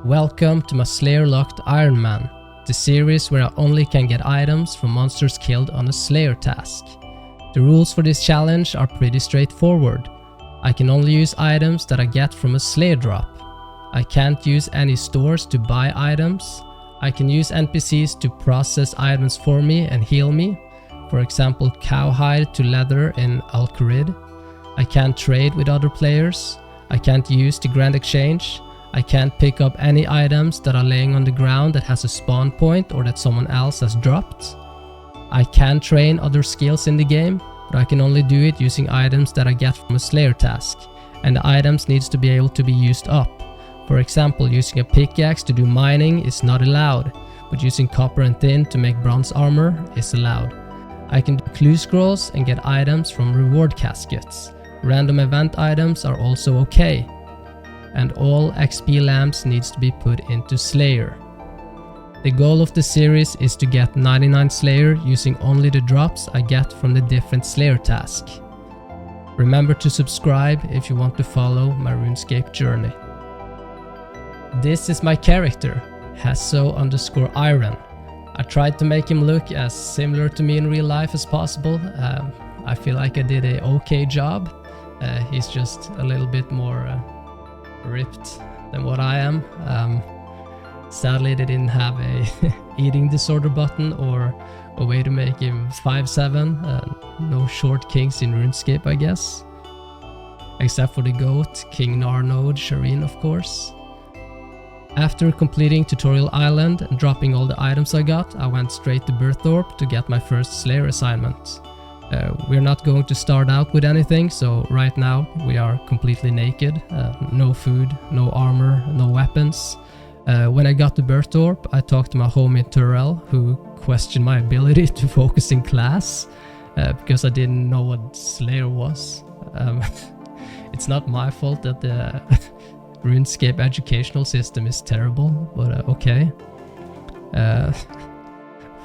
Welcome to my Slayer Locked Ironman, the series where I only can get items from monsters killed on a Slayer task. The rules for this challenge are pretty straightforward. I can only use items that I get from a Slayer drop. I can't use any stores to buy items. I can use NPCs to process items for me and heal me, for example cowhide to leather in Al-Kharid. I can't trade with other players. I can't use the Grand Exchange. I can't pick up any items that are laying on the ground that has a spawn point or that someone else has dropped. I can train other skills in the game, but I can only do it using items that I get from a Slayer task, and the items needs to be able to be used up. For example, using a pickaxe to do mining is not allowed, but using copper and tin to make bronze armor is allowed. I can do clue scrolls and get items from reward caskets. Random event items are also okay. And all XP lamps needs to be put into Slayer. The goal of the series is to get 99 Slayer using only the drops I get from the different Slayer tasks. Remember to subscribe if you want to follow my RuneScape journey. This is my character, HeSoOSRS. I tried to make him look as similar to me in real life as possible. I feel like I did a okay job. He's just a little bit more ripped than what I am. Sadly they didn't have a eating disorder button or a way to make him 5'7". No short kings in RuneScape, I guess. Except for the goat, King Narnode, Shireen of course. After completing Tutorial Island and dropping all the items I got, I went straight to Berthorpe to get my first Slayer assignment. We're not going to start out with anything, so right now we are completely naked. No food, no armor, no weapons. When I got to Berthorpe, I talked to my homie Turrell, who questioned my ability to focus in class because I didn't know what Slayer was. It's not my fault that the RuneScape educational system is terrible, but okay.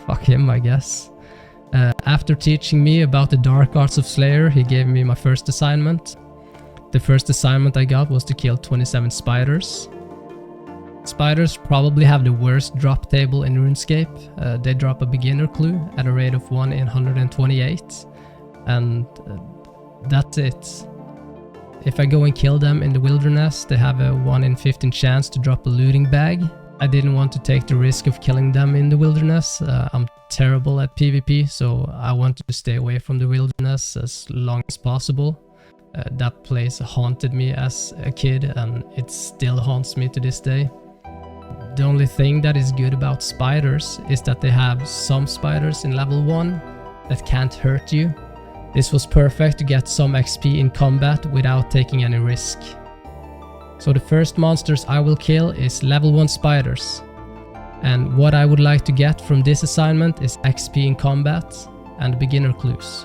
Fuck him, I guess. After teaching me about the dark arts of Slayer, he gave me my first assignment. The first assignment I got was to kill 27 spiders. Spiders probably have the worst drop table in RuneScape. They drop a beginner clue at a rate of 1 in 128, and that's it. If I go and kill them in the wilderness, they have a 1 in 15 chance to drop a looting bag. I didn't want to take the risk of killing them in the wilderness. I'm terrible at PvP, so I wanted to stay away from the wilderness as long as possible. That place haunted me as a kid, and it still haunts me to this day. The only thing that is good about spiders is that they have some spiders in level 1 that can't hurt you. This was perfect to get some XP in combat without taking any risk. So the first monsters I will kill is level 1 spiders. And what I would like to get from this assignment is XP in combat and beginner clues.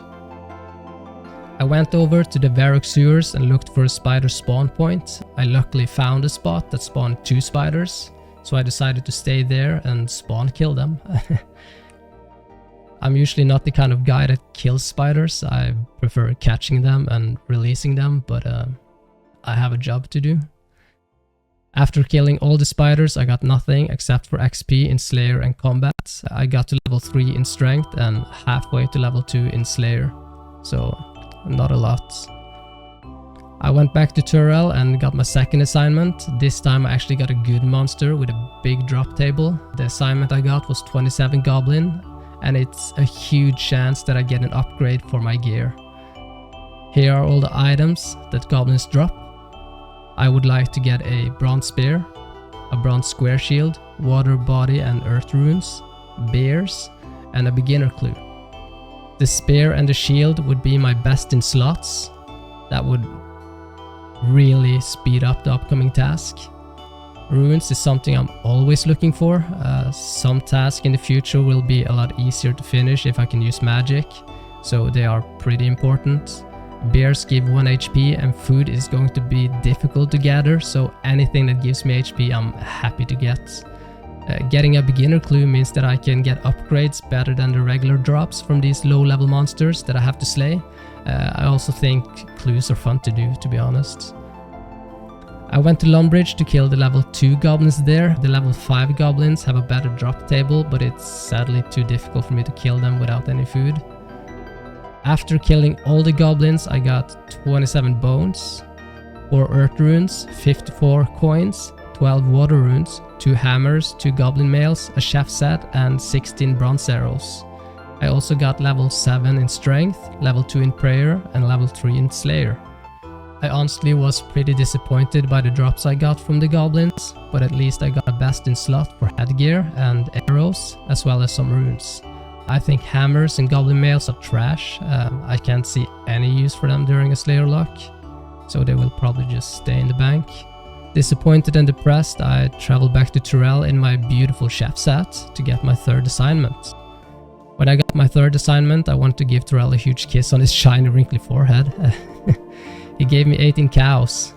I went over to the Varrock sewers and looked for a spider spawn point. I luckily found a spot that spawned 2 spiders, so I decided to stay there and spawn kill them. I'm usually not the kind of guy that kills spiders. I prefer catching them and releasing them, but I have a job to do. After killing all the spiders, I got nothing except for XP in Slayer and combat. I got to level 3 in strength and halfway to level 2 in Slayer, so not a lot. I went back to Turrell and got my second assignment. This time I actually got a good monster with a big drop table. The assignment I got was 27 goblin, and it's a huge chance that I get an upgrade for my gear. Here are all the items that goblins drop. I would like to get a bronze spear, a bronze square shield, water body and earth runes, bears, and a beginner clue. The spear and the shield would be my best in slots. That would really speed up the upcoming task. Runes is something I'm always looking for. Some tasks in the future will be a lot easier to finish if I can use magic, so they are pretty important. Bears give 1 HP and food is going to be difficult to gather, so anything that gives me HP I'm happy to get. Getting a beginner clue means that I can get upgrades better than the regular drops from these low level monsters that I have to slay. I also think clues are fun to do, to be honest. I went to Lumbridge to kill the level 2 goblins there. The level 5 goblins have a better drop table, but it's sadly too difficult for me to kill them without any food. After killing all the goblins, I got 27 bones, 4 earth runes, 54 coins, 12 water runes, 2 hammers, 2 goblin mails, a chef set, and 16 bronze arrows. I also got level 7 in strength, level 2 in prayer, and level 3 in slayer. I honestly was pretty disappointed by the drops I got from the goblins, but at least I got a best in slot for headgear and arrows, as well as some runes. I think hammers and goblin mails are trash. I can't see any use for them during a slayer lock, so they will probably just stay in the bank. Disappointed and depressed, I traveled back to Turel in my beautiful chef set to get my 3rd assignment. When I got my 3rd assignment, I wanted to give Turel a huge kiss on his shiny wrinkly forehead. He gave me 18 cows.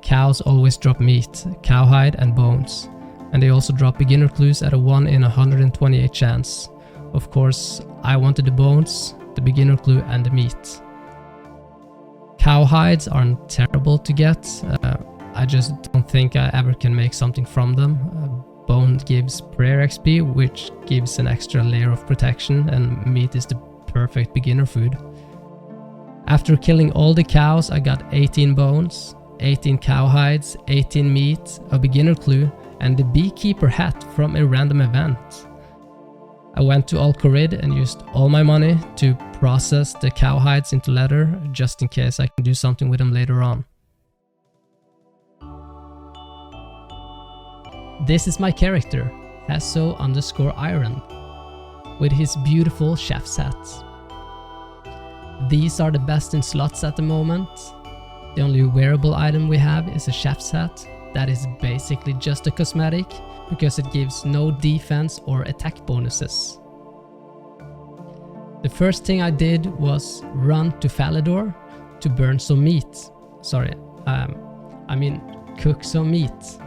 Cows always drop meat, cowhide and bones. And they also drop beginner clues at a 1 in 128 chance. Of course, I wanted the bones, the beginner clue and the meat. Cowhides aren't terrible to get. I just don't think I ever can make something from them. Bone gives prayer XP, which gives an extra layer of protection, and meat is the perfect beginner food. After killing all the cows, I got 18 bones, 18 cowhides, 18 meat, a beginner clue, and the beekeeper hat from a random event. I went to Alcorid and used all my money to process the cowhides into leather, just in case I can do something with them later on. This is my character, HeSoOSRS, with his beautiful chef's hat. These are the best in slots at the moment. The only wearable item we have is a chef's hat. That is basically just a cosmetic, because it gives no defense or attack bonuses. The first thing I did was run to Falador to burn some meat. Cook some meat.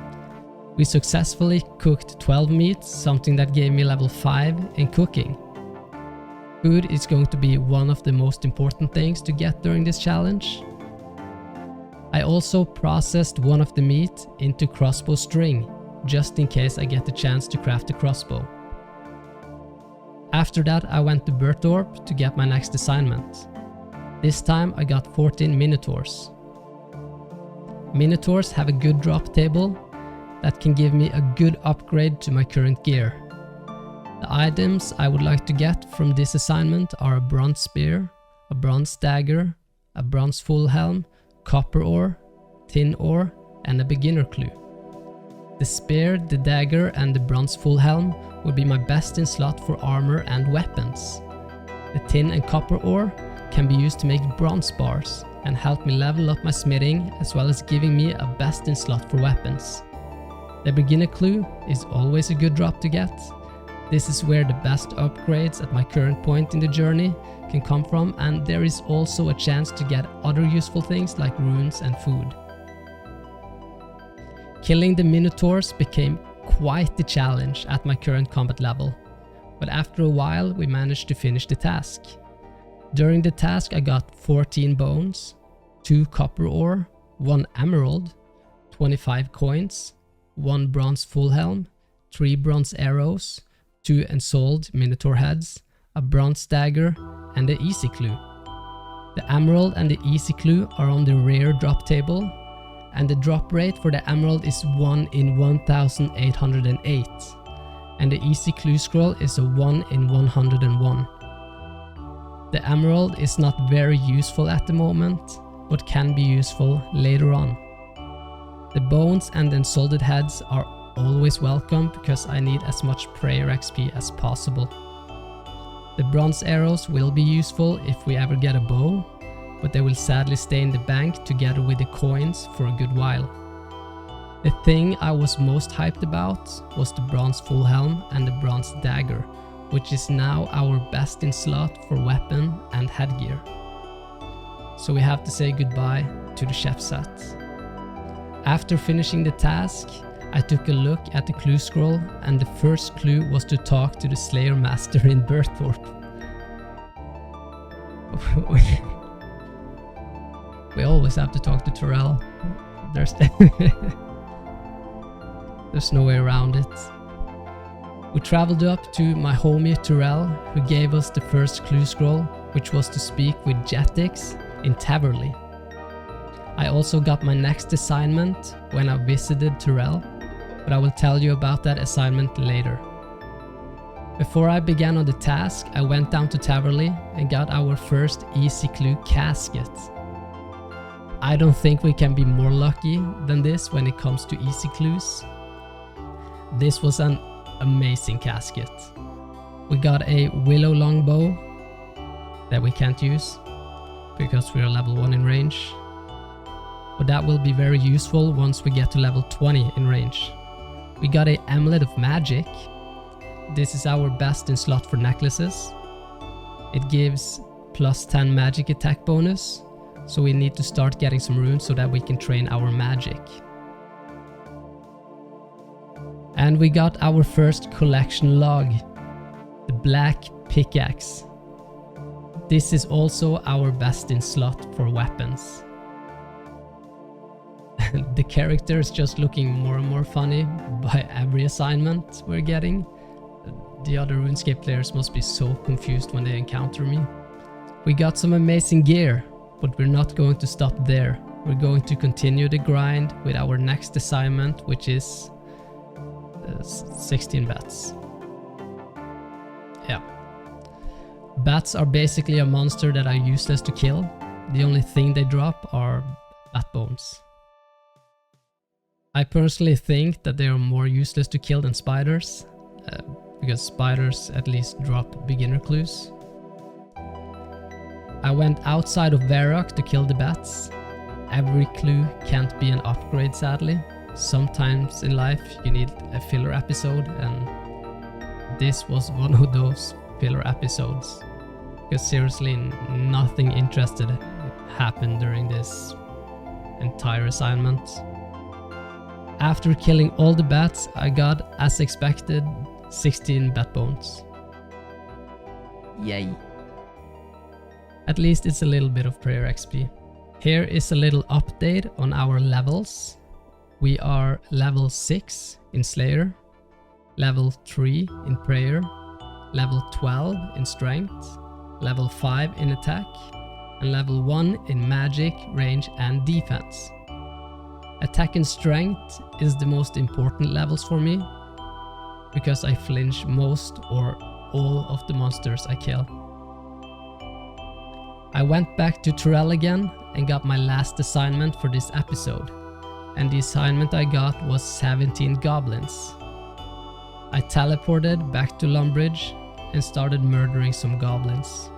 We successfully cooked 12 meats, something that gave me level 5 in cooking. Food is going to be one of the most important things to get during this challenge. I also processed one of the meat into crossbow string, just in case I get the chance to craft a crossbow. After that, I went to Bertorp to get my next assignment. This time I got 14 Minotaurs. Minotaurs have a good drop table that can give me a good upgrade to my current gear. The items I would like to get from this assignment are a bronze spear, a bronze dagger, a bronze full helm, copper ore, tin ore, and a beginner clue. The spear, the dagger, and the bronze full helm would be my best in slot for armor and weapons. The tin and copper ore can be used to make bronze bars and help me level up my smithing, as well as giving me a best in slot for weapons. The beginner clue is always a good drop to get. This is where the best upgrades at my current point in the journey can come from, and there is also a chance to get other useful things like runes and food. Killing the Minotaurs became quite the challenge at my current combat level, but after a while we managed to finish the task. During the task I got 14 bones, 2 copper ore, 1 emerald, 25 coins, 1 bronze full helm, 3 bronze arrows, 2 ensouled Minotaur heads, a bronze dagger, and the easy clue. The emerald and the easy clue are on the rare drop table, and the drop rate for the emerald is 1 in 1808, and the easy clue scroll is a 1 in 101. The emerald is not very useful at the moment, but can be useful later on. The bones and the ensouled heads are always welcome, because I need as much prayer XP as possible. The bronze arrows will be useful if we ever get a bow, but they will sadly stay in the bank together with the coins for a good while. The thing I was most hyped about was the bronze full helm and the bronze dagger, which is now our best in slot for weapon and headgear. So we have to say goodbye to the chef set. After finishing the task, I took a look at the clue scroll, and the first clue was to talk to the Slayer Master in Bertorp. We always have to talk to Turel. There's there's no way around it. We traveled up to my homie Turel, who gave us the first clue scroll, which was to speak with Jetix in Taverley. I also got my next assignment when I visited Turel, but I will tell you about that assignment later. Before I began on the task, I went down to Taverley and got our first easy clue casket. I don't think we can be more lucky than this when it comes to easy clues. This was an amazing casket. We got a willow longbow that we can't use because we are level 1 in range, but that will be very useful once we get to level 20 in range. We got a amulet of magic. This is our best in slot for necklaces. It gives plus 10 magic attack bonus, so we need to start getting some runes so that we can train our magic. And we got our first collection log, the black pickaxe. This is also our best in slot for weapons. The character is just looking more and more funny by every assignment we're getting. The other RuneScape players must be so confused when they encounter me. We got some amazing gear, but we're not going to stop there. We're going to continue the grind with our next assignment, which is 16 bats. Yeah. Bats are basically a monster that are useless to kill. The only thing they drop are bat bones. I personally think that they are more useless to kill than spiders, because spiders at least drop beginner clues. I went outside of Varrock to kill the bats. Every clue can't be an upgrade, sadly. Sometimes in life you need a filler episode, and this was one of those filler episodes. Because seriously, nothing interesting happened during this entire assignment. After killing all the bats, I got, as expected, 16 bat bones. Yay! At least it's a little bit of prayer XP. Here is a little update on our levels. We are level 6 in Slayer, level 3 in prayer, level 12 in strength, level 5 in attack, and level 1 in magic, range and defense. Attack and strength is the most important levels for me, because I flinch most or all of the monsters I kill. I went back to Turel again and got my last assignment for this episode, and the assignment I got was 17 goblins. I teleported back to Lumbridge and started murdering some goblins.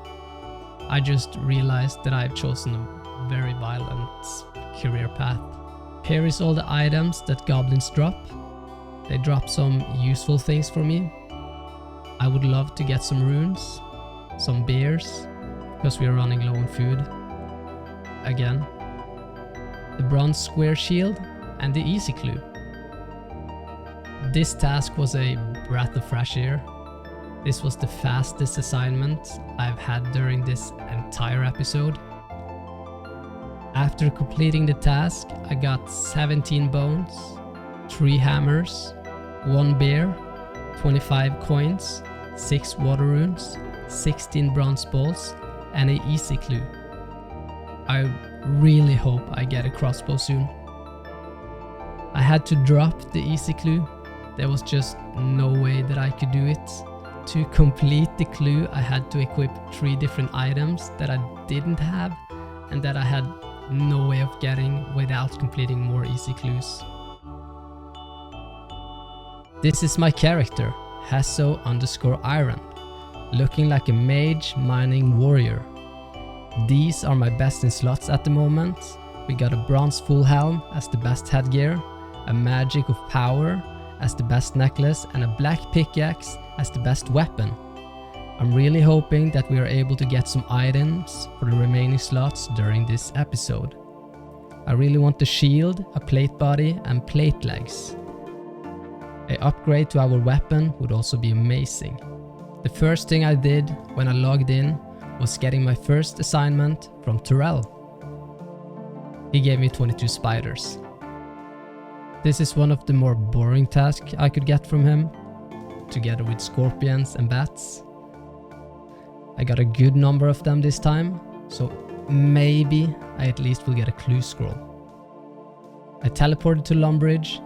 I just realized that I had chosen a very violent career path. Here is all the items that goblins drop. They drop some useful things for me. I would love to get some runes, some beers, because we are running low on food. Again. The bronze square shield and the easy clue. This task was a breath of fresh air. This was the fastest assignment I've had during this entire episode. After completing the task, I got 17 bones, 3 hammers, 1 bear, 25 coins, 6 water runes, 16 bronze balls, and an easy clue. I really hope I get a crossbow soon. I had to drop the easy clue. There was just no way that I could do it. To complete the clue, I had to equip 3 different items that I didn't have and that I had no way of getting without completing more easy clues. This is my character, HeSoOSRS, looking like a mage mining warrior. These are my best in slots at the moment. We got a bronze full helm as the best headgear, a magic of power as the best necklace, and a black pickaxe as the best weapon. I'm really hoping that we are able to get some items for the remaining slots during this episode. I really want the shield, a plate body and plate legs. An upgrade to our weapon would also be amazing. The first thing I did when I logged in was getting my first assignment from Turel. He gave me 22 spiders. This is one of the more boring tasks I could get from him, together with scorpions and bats. I got a good number of them this time, so maybe I at least will get a clue scroll. I teleported to Lumbridge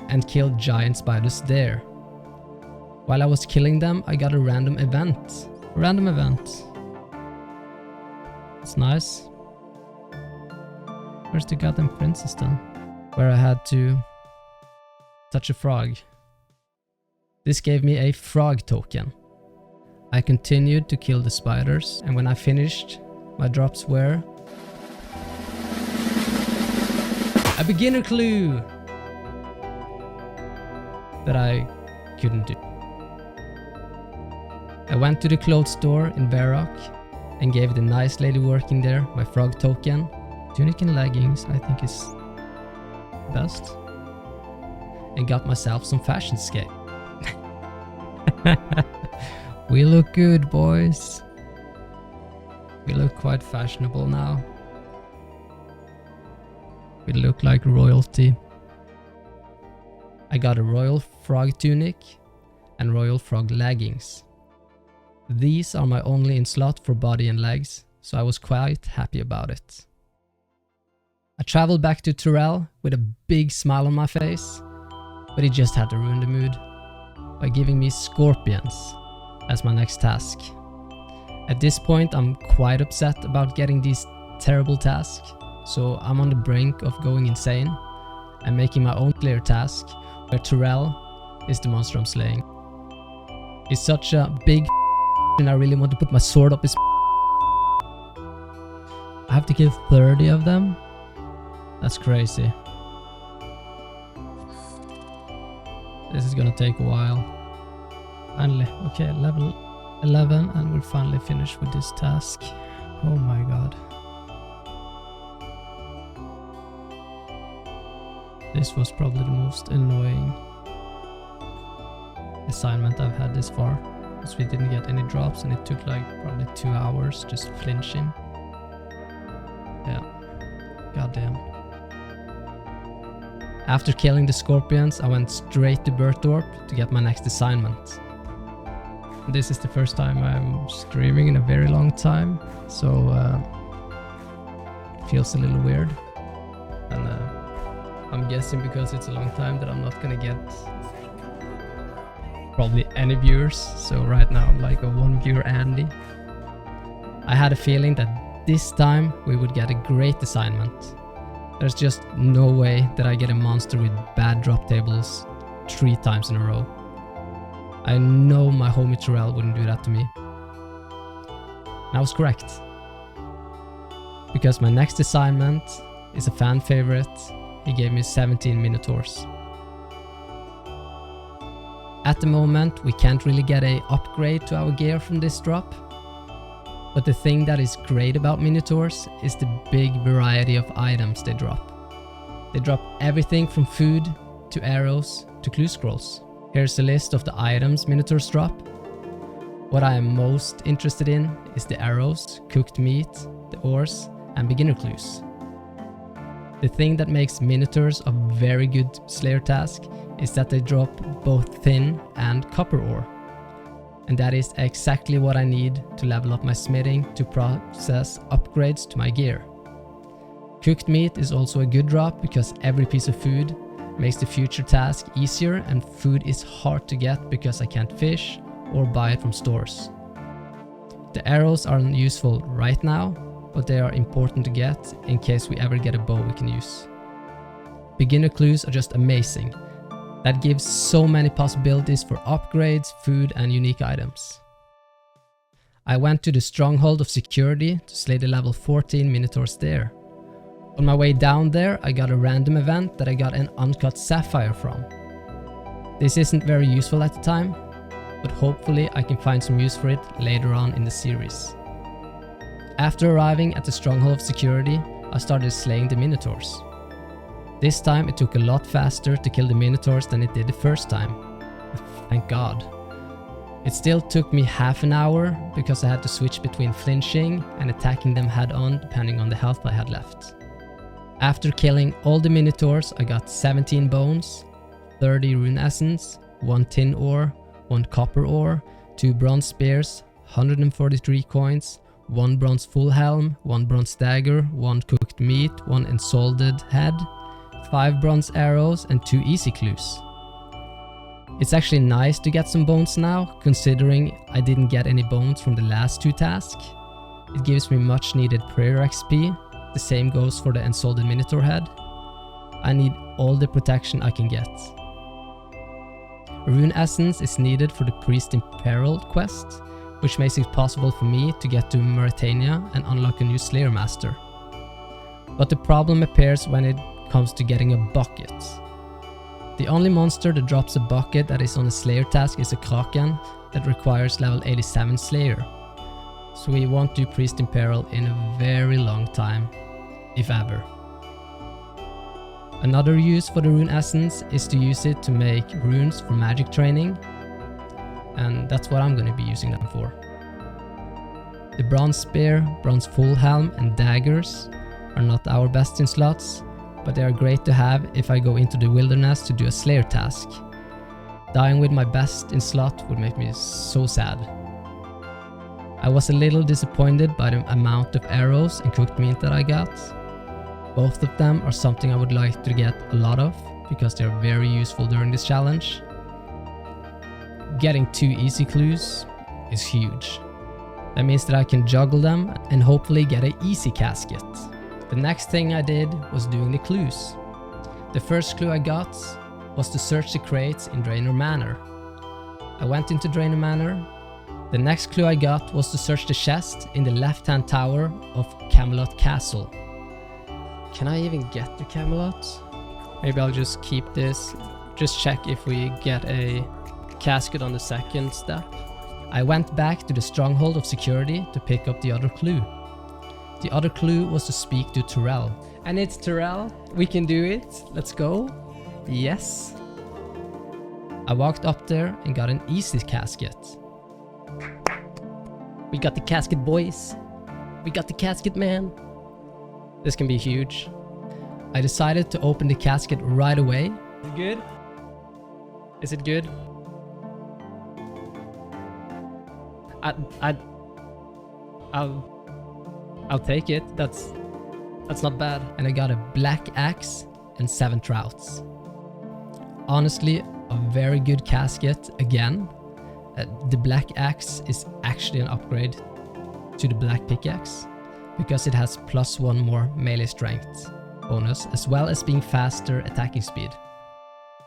and killed giant spiders there. While I was killing them, I got a random event. It's nice. Where's the goddamn princess then? Where I had to touch a frog. This gave me a frog token. I continued to kill the spiders, and when I finished, my drops were a beginner clue that I couldn't do. I went to the clothes store in Varrock and gave the nice lady working there my frog token. Tunic and leggings I think is best. And got myself some fashion scape. We look good, boys. We look quite fashionable now. We look like royalty. I got a royal frog tunic and royal frog leggings. These are my only in slot for body and legs, so I was quite happy about it. I traveled back to Tyrell with a big smile on my face, but he just had to ruin the mood by giving me scorpions as my next task. At this point I'm quite upset about getting these terrible tasks, so I'm on the brink of going insane and making my own Slayer task where Tyrell is the monster I'm slaying. He's such a big and I really want to put my sword up his. I have to kill 30 of them? That's crazy. This is gonna take a while. Finally, okay, level 11 and we'll finally finish with this task. Oh my god. This was probably the most annoying assignment I've had this far. Because we didn't get any drops and it took like probably 2 hours just flinching. Yeah, goddamn. After killing the scorpions, I went straight to Berthorpe to get my next assignment. This is the first time I'm streaming in a very long time, so it feels a little weird. And I'm guessing because it's a long time that I'm not gonna get probably any viewers, so right now I'm like a 1 viewer Andy. I had a feeling that this time we would get a great assignment. There's just no way that I get a monster with bad drop tables 3 times in a row. I know my homie Tyrell wouldn't do that to me. And I was correct. Because my next assignment is a fan favorite. He gave me 17 Minotaurs. At the moment, we can't really get an upgrade to our gear from this drop. But the thing that is great about Minotaurs is the big variety of items they drop. They drop everything from food to arrows to clue scrolls. Here's a list of the items Minotaurs drop. What I am most interested in is the arrows, cooked meat, the ores, and beginner clues. The thing that makes Minotaurs a very good Slayer task is that they drop both thin and copper ore. And that is exactly what I need to level up my smithing to process upgrades to my gear. Cooked meat is also a good drop because every piece of food makes the future task easier, and food is hard to get because I can't fish or buy it from stores. The arrows aren't useful right now, but they are important to get in case we ever get a bow we can use. Beginner clues are just amazing. That gives so many possibilities for upgrades, food, and unique items. I went to the Stronghold of Security to slay the level 14 Minotaurs there. On my way down there, I got a random event that I got an uncut sapphire from. This isn't very useful at the time, but hopefully I can find some use for it later on in the series. After arriving at the Stronghold of Security, I started slaying the Minotaurs. This time it took a lot faster to kill the Minotaurs than it did the first time. Thank God. It still took me half an hour because I had to switch between flinching and attacking them head on depending on the health I had left. After killing all the Minotaurs, I got 17 bones, 30 rune essence, 1 tin ore, 1 copper ore, 2 bronze spears, 143 coins, 1 bronze full helm, 1 bronze dagger, 1 cooked meat, 1 ensalted head, 5 bronze arrows and 2 easy clues. It's actually nice to get some bones now, considering I didn't get any bones from the last 2 tasks. It gives me much needed prayer XP, the same goes for the ensalted Minotaur head. I need all the protection I can get. Rune essence is needed for the priest in peril quest, which makes it possible for me to get to Mauritania and unlock a new Slayer Master. But the problem appears when it comes to getting a bucket. The only monster that drops a bucket that is on a Slayer task is a Kraken that requires level 87 Slayer. So we won't do Priest in Peril in a very long time, if ever. Another use for the rune essence is to use it to make runes for magic training, and that's what I'm going to be using them for. The bronze spear, bronze full helm and daggers are not our best in slots, but they are great to have if I go into the wilderness to do a Slayer task. Dying with my best in slot would make me so sad. I was a little disappointed by the amount of arrows and cooked meat that I got. Both of them are something I would like to get a lot of, because they are very useful during this challenge. Getting 2 easy clues is huge. That means that I can juggle them and hopefully get an easy casket. The next thing I did was doing the clues. The first clue I got was to search the crates in Draenor Manor. I went into Draenor Manor. The next clue I got was to search the chest in the left-hand tower of Camelot Castle. Can I even get to Camelot? Maybe I'll just keep this. Just check if we get a casket on the second step. I went back to the stronghold of security to pick up the other clue. The other clue was to speak to Terrell. And it's Terrell. We can do it. Let's go. Yes. I walked up there and got an easy casket. We got the casket, boys. We got the casket, man. This can be huge. I decided to open the casket right away. Is it good? Is it good? I'll take it. That's not bad. And I got a black axe and 7 trouts. Honestly, a very good casket again. The black axe is actually an upgrade to the black pickaxe, because it has +1 more melee strength bonus, as well as being faster attacking speed.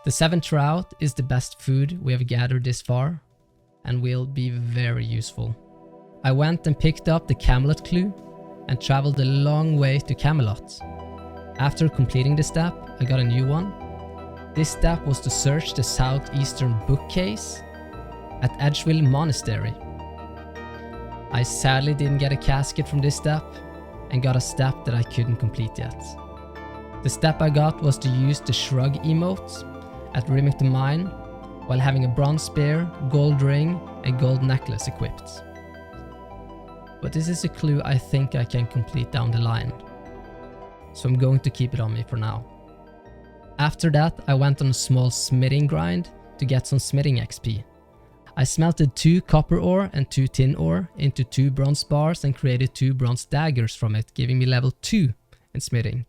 The 7 trout is the best food we have gathered this far, and will be very useful. I went and picked up the Camelot clue and traveled a long way to Camelot. After completing the step, I got a new one. This step was to search the southeastern bookcase at Edgeville Monastery. I sadly didn't get a casket from this step and got a step that I couldn't complete yet. The step I got was to use the shrug emote at Remington Mine while having a bronze spear, gold ring and gold necklace equipped. But this is a clue I think I can complete down the line, so I'm going to keep it on me for now. After that, I went on a small smithing grind to get some smithing XP. I smelted 2 copper ore and 2 tin ore into 2 bronze bars and created 2 bronze daggers from it, giving me level 2 in smithing.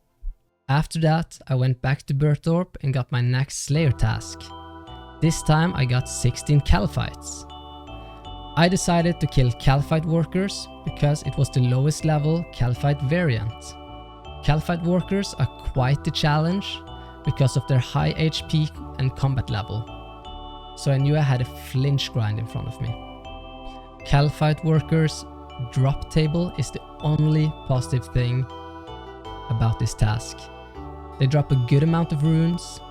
After that, I went back to Berthorpe and got my next Slayer task. This time I got 16 kalphites. I decided to kill kalphite workers because it was the lowest level kalphite variant. Kalphite workers are quite the challenge because of their high HP and combat level, so I knew I had a flinch grind in front of me. Kalphite workers' drop table is the only positive thing about this task. They drop a good amount of runes,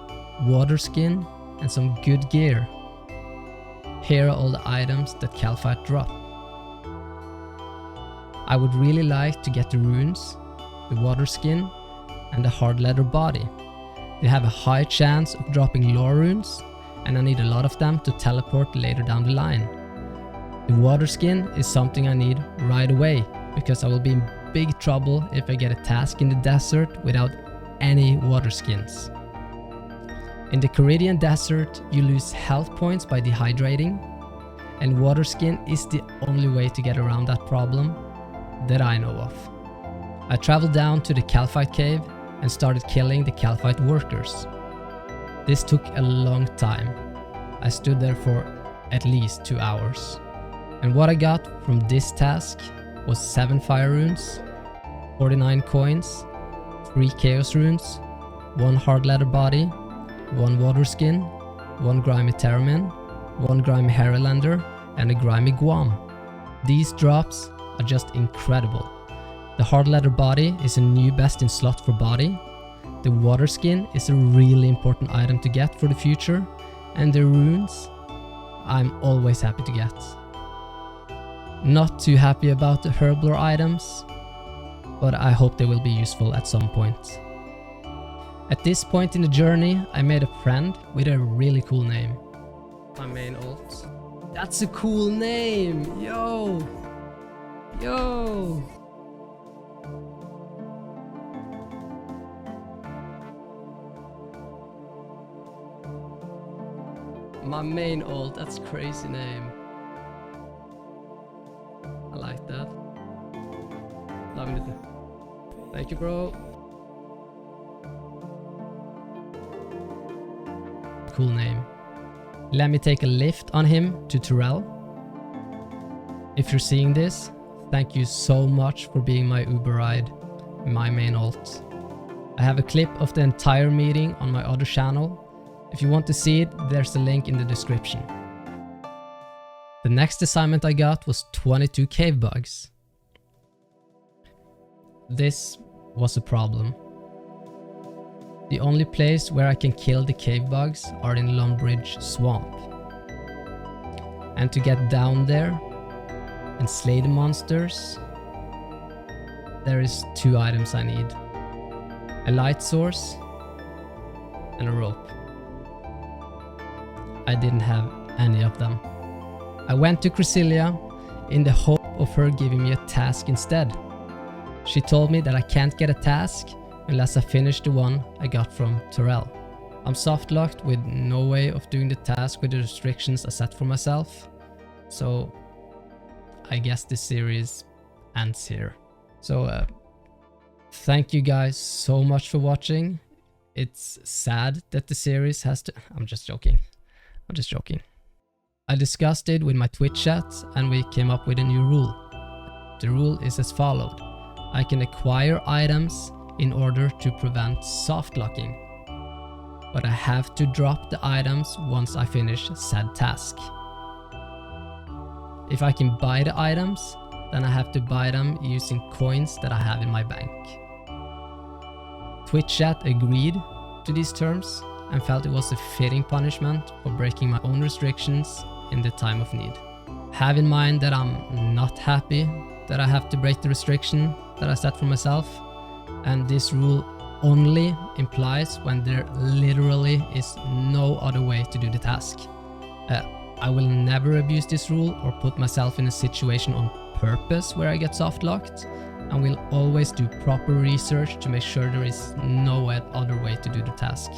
water skin and some good gear. Here are all the items that kalphite drop. I would really like to get the runes, the water skin and the hard leather body. They have a high chance of dropping lore runes, and I need a lot of them to teleport later down the line. The water skin is something I need right away, because I will be in big trouble if I get a task in the desert without any water skins. In the Caribbean desert, you lose health points by dehydrating, and water skin is the only way to get around that problem that I know of. I traveled down to the kalphite cave and started killing the kalphite workers. This took a long time. I stood there for at least 2 hours. And what I got from this task was 7 fire runes, 49 coins, 3 chaos runes, 1 hard leather body, 1 water skin, 1 grimy Terramin, 1 grimy Harrylander, and a grimy Guam. These drops are just incredible. The hard leather body is a new best in slot for body. The water skin is a really important item to get for the future, and the runes I'm always happy to get. Not too happy about the herblore items, but I hope they will be useful at some point. At this point in the journey, I made a friend with a really cool name. My main ult. That's a cool name! Yo! Yo! My main ult, that's a crazy name. I like that. Loving it. Thank you, bro. Cool name. Let me take a lift on him to Terrell. If you're seeing this, thank you so much for being my Uber ride, my main ult. I have a clip of the entire meeting on my other channel. If you want to see it, there's a link in the description. The next assignment I got was 22 cave bugs. This was a problem. The only place where I can kill the cave bugs are in Lumbridge Swamp. And to get down there and slay the monsters, there is 2 items I need. A light source and a rope. I didn't have any of them. I went to Chrysilla in the hope of her giving me a task instead. She told me that I can't get a task unless I finish the one I got from Terrell. I'm soft-locked with no way of doing the task with the restrictions I set for myself. So I guess this series ends here. So thank you guys so much for watching. It's sad that the series has to... I'm just joking. I discussed it with my Twitch chat and we came up with a new rule. The rule is as followed. I can acquire items in order to prevent soft locking, but I have to drop the items once I finish said task. If I can buy the items, then I have to buy them using coins that I have in my bank. Twitch chat agreed to these terms and felt it was a fitting punishment for breaking my own restrictions in the time of need. Have in mind that I'm not happy that I have to break the restriction that I set for myself, and this rule only implies when there literally is no other way to do the task. I will never abuse this rule or put myself in a situation on purpose where I get soft locked, and will always do proper research to make sure there is no other way to do the task.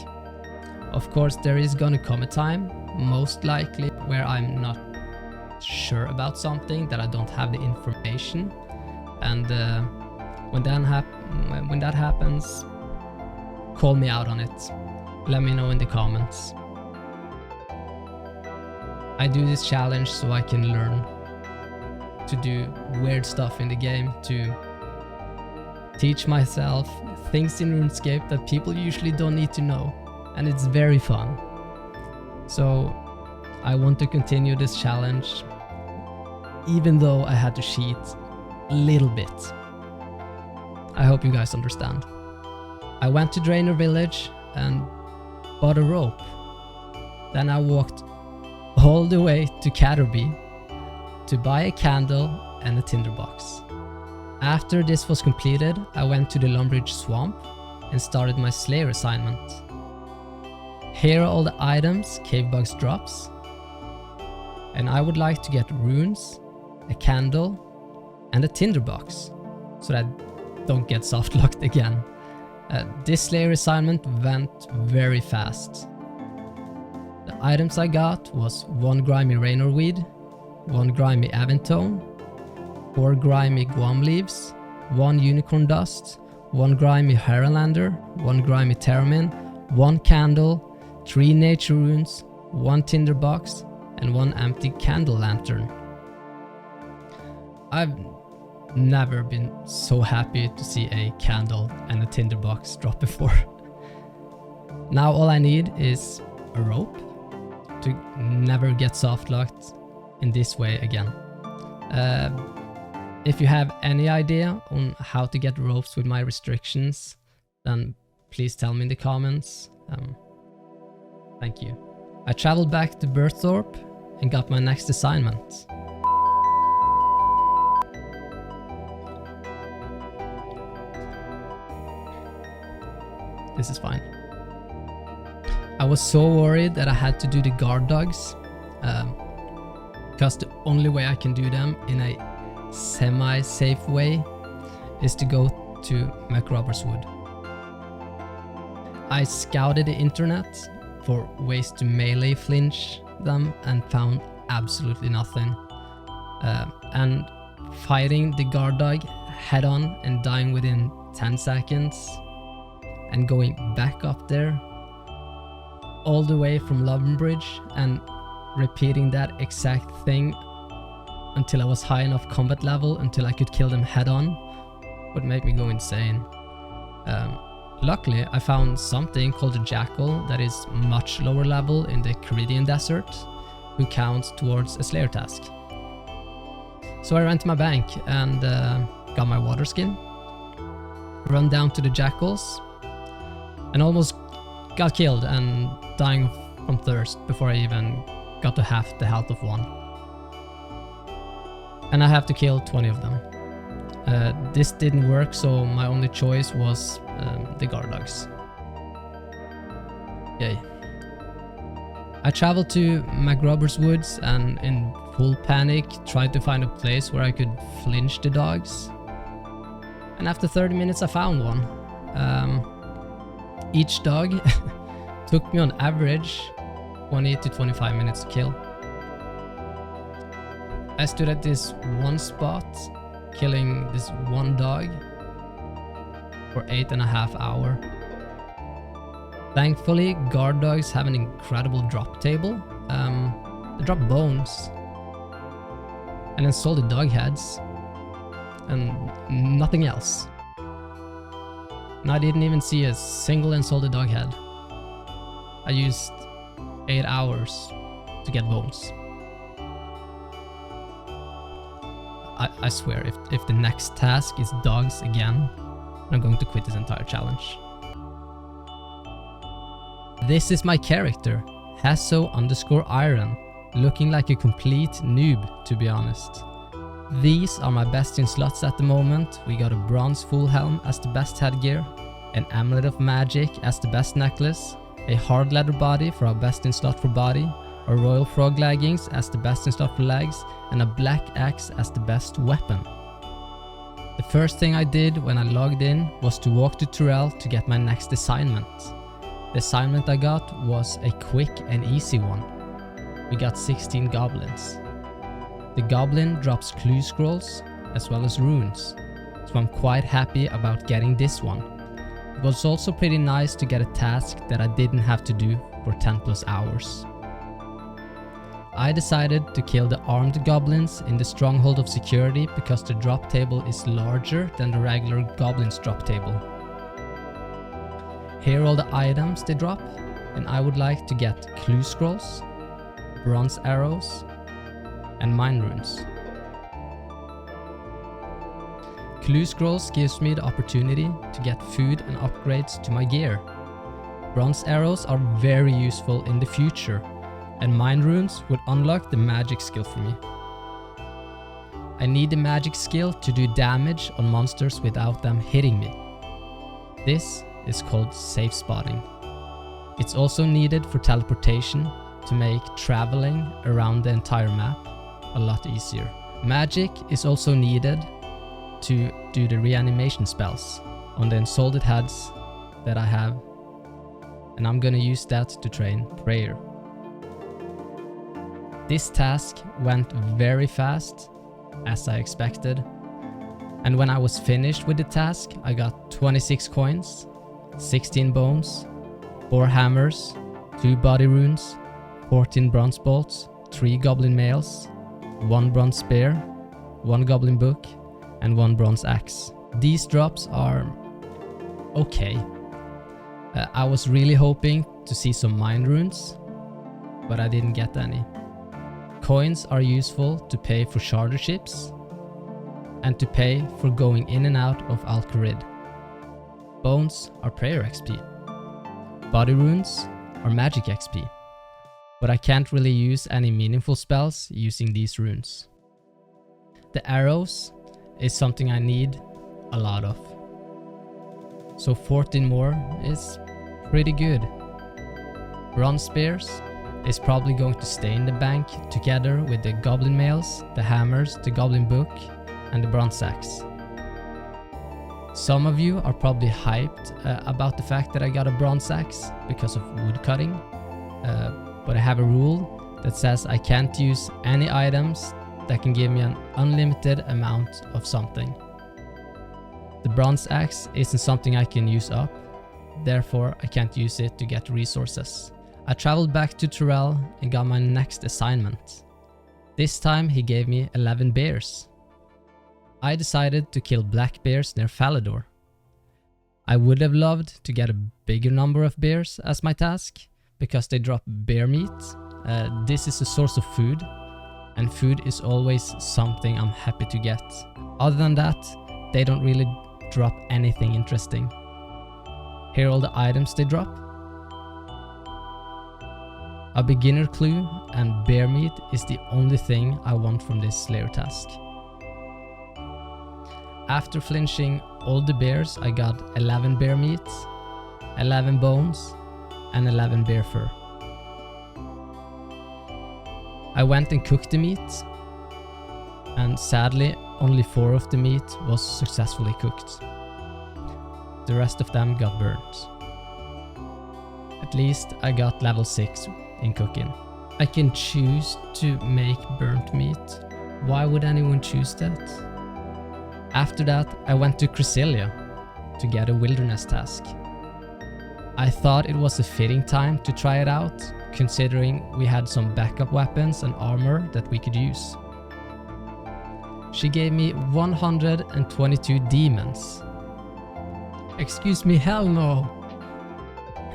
Of course, there is gonna come a time, most likely, where I'm not sure about something, that I don't have the information, and when that happens, call me out on it. Let me know in the comments. I do this challenge so I can learn to do weird stuff in the game, to teach myself things in RuneScape that people usually don't need to know, and it's very fun. So I want to continue this challenge, even though I had to cheat a little bit. I hope you guys understand. I went to Draenor Village and bought a rope. Then I walked all the way to Catterby to buy a candle and a tinderbox. After this was completed, I went to the Lumbridge Swamp and started my Slayer assignment. Here are all the items Cavebugs drops, and I would like to get runes, a candle, and a tinderbox, so that I don't get soft locked again. This Slayer assignment went very fast. The items I got was 1 grimy Raynor weed, 1 grimy Aventone, 4 grimy Guam leaves, 1 unicorn dust, 1 grimy Heralander, 1 grimy Terramin, 1 candle, 3 nature runes, 1 tinderbox, and 1 empty candle lantern. I've never been so happy to see a candle and a tinderbox drop before. Now all I need is a rope to never get softlocked in this way again. If you have any idea on how to get ropes with my restrictions, then please tell me in the comments. Thank you. I traveled back to Berthorpe and got my next assignment. This is fine. I was so worried that I had to do the guard dogs, because the only way I can do them in a semi-safe way is to go to McRobert's Wood. I scouted the internet for ways to melee flinch them and found absolutely nothing. And fighting the guard dog head on and dying within 10 seconds and going back up there all the way from Lovenbridge and repeating that exact thing until I was high enough combat level until I could kill them head on would make me go insane. Luckily I found something called a jackal that is much lower level in the Caridian Desert who counts towards a Slayer task. So I ran to my bank and got my water skin, run down to the jackals and almost got killed and dying from thirst before I even got to half the health of one. And I have to kill 20 of them. This didn't work, so my only choice was the guard dogs. Yay. I traveled to McRobert's Woods and in full panic tried to find a place where I could flinch the dogs. And after 30 minutes I found one. Each dog took me on average 20 to 25 minutes to kill. I stood at this one spot, killing this one dog for 8.5 hours. Thankfully, guard dogs have an incredible drop table. They drop bones and then solid dog heads and nothing else. And I didn't even see a single unsalted dog head. I used 8 hours to get bones. I swear, if the next task is dogs again, I'm going to quit this entire challenge. This is my character, HeSoOSRS, looking like a complete noob to be honest. These are my best in slots at the moment. We got a bronze full helm as the best headgear, an amulet of magic as the best necklace, a hard leather body for our best in slot for body, a royal frog leggings as the best in slot for legs, and a black axe as the best weapon. The first thing I did when I logged in was to walk to Turrell to get my next assignment. The assignment I got was a quick and easy one. We got 16 goblins. The goblin drops clue scrolls as well as runes, so I'm quite happy about getting this one. It was also pretty nice to get a task that I didn't have to do for 10+ hours. I decided to kill the armed goblins in the stronghold of security because the drop table is larger than the regular goblins drop table. Here are all the items they drop, and I would like to get clue scrolls, bronze arrows, and mine runes. Clue scrolls gives me the opportunity to get food and upgrades to my gear. Bronze arrows are very useful in the future, and mine runes would unlock the magic skill for me. I need the magic skill to do damage on monsters without them hitting me. This is called safe spotting. It's also needed for teleportation to make traveling around the entire map a lot easier. Magic is also needed to do the reanimation spells on the insulted heads that I have, and I'm gonna use that to train prayer. This task went very fast, as I expected, and when I was finished with the task, I got 26 coins, 16 bones, 4 hammers, 2 body runes, 14 bronze bolts, 3 goblin mails, 1 bronze spear, 1 goblin book, and 1 bronze axe. These drops are okay. I was really hoping to see some mind runes, but I didn't get any. Coins are useful to pay for charter ships and to pay for going in and out of Al-Kharid. Bones are prayer XP. Body runes are magic XP, but I can't really use any meaningful spells using these runes. The arrows is something I need a lot of. So 14 more is pretty good. Bronze spears is probably going to stay in the bank together with the goblin mails, the hammers, the goblin book, and the bronze axe. Some of you are probably hyped about the fact that I got a bronze axe because of wood cutting, but I have a rule that says I can't use any items that can give me an unlimited amount of something. The bronze axe isn't something I can use up, therefore I can't use it to get resources. I traveled back to Turel and got my next assignment. This time he gave me 11 bears. I decided to kill black bears near Falador. I would have loved to get a bigger number of bears as my task, because they drop bear meat. This is a source of food, and food is always something I'm happy to get. Other than that, they don't really drop anything interesting. Here are all the items they drop. A beginner clue and bear meat is the only thing I want from this Slayer task. After flinching all the bears, I got 11 bear meats, 11 bones, and 11 bear fur. I went and cooked the meat, and sadly only 4 of the meat was successfully cooked. The rest of them got burnt. At least I got level 6 in cooking. I can choose to make burnt meat. Why would anyone choose that? After that, I went to Cresselia to get a wilderness task. I thought it was a fitting time to try it out, considering we had some backup weapons and armor that we could use. She gave me 122 demons. Excuse me, hell no.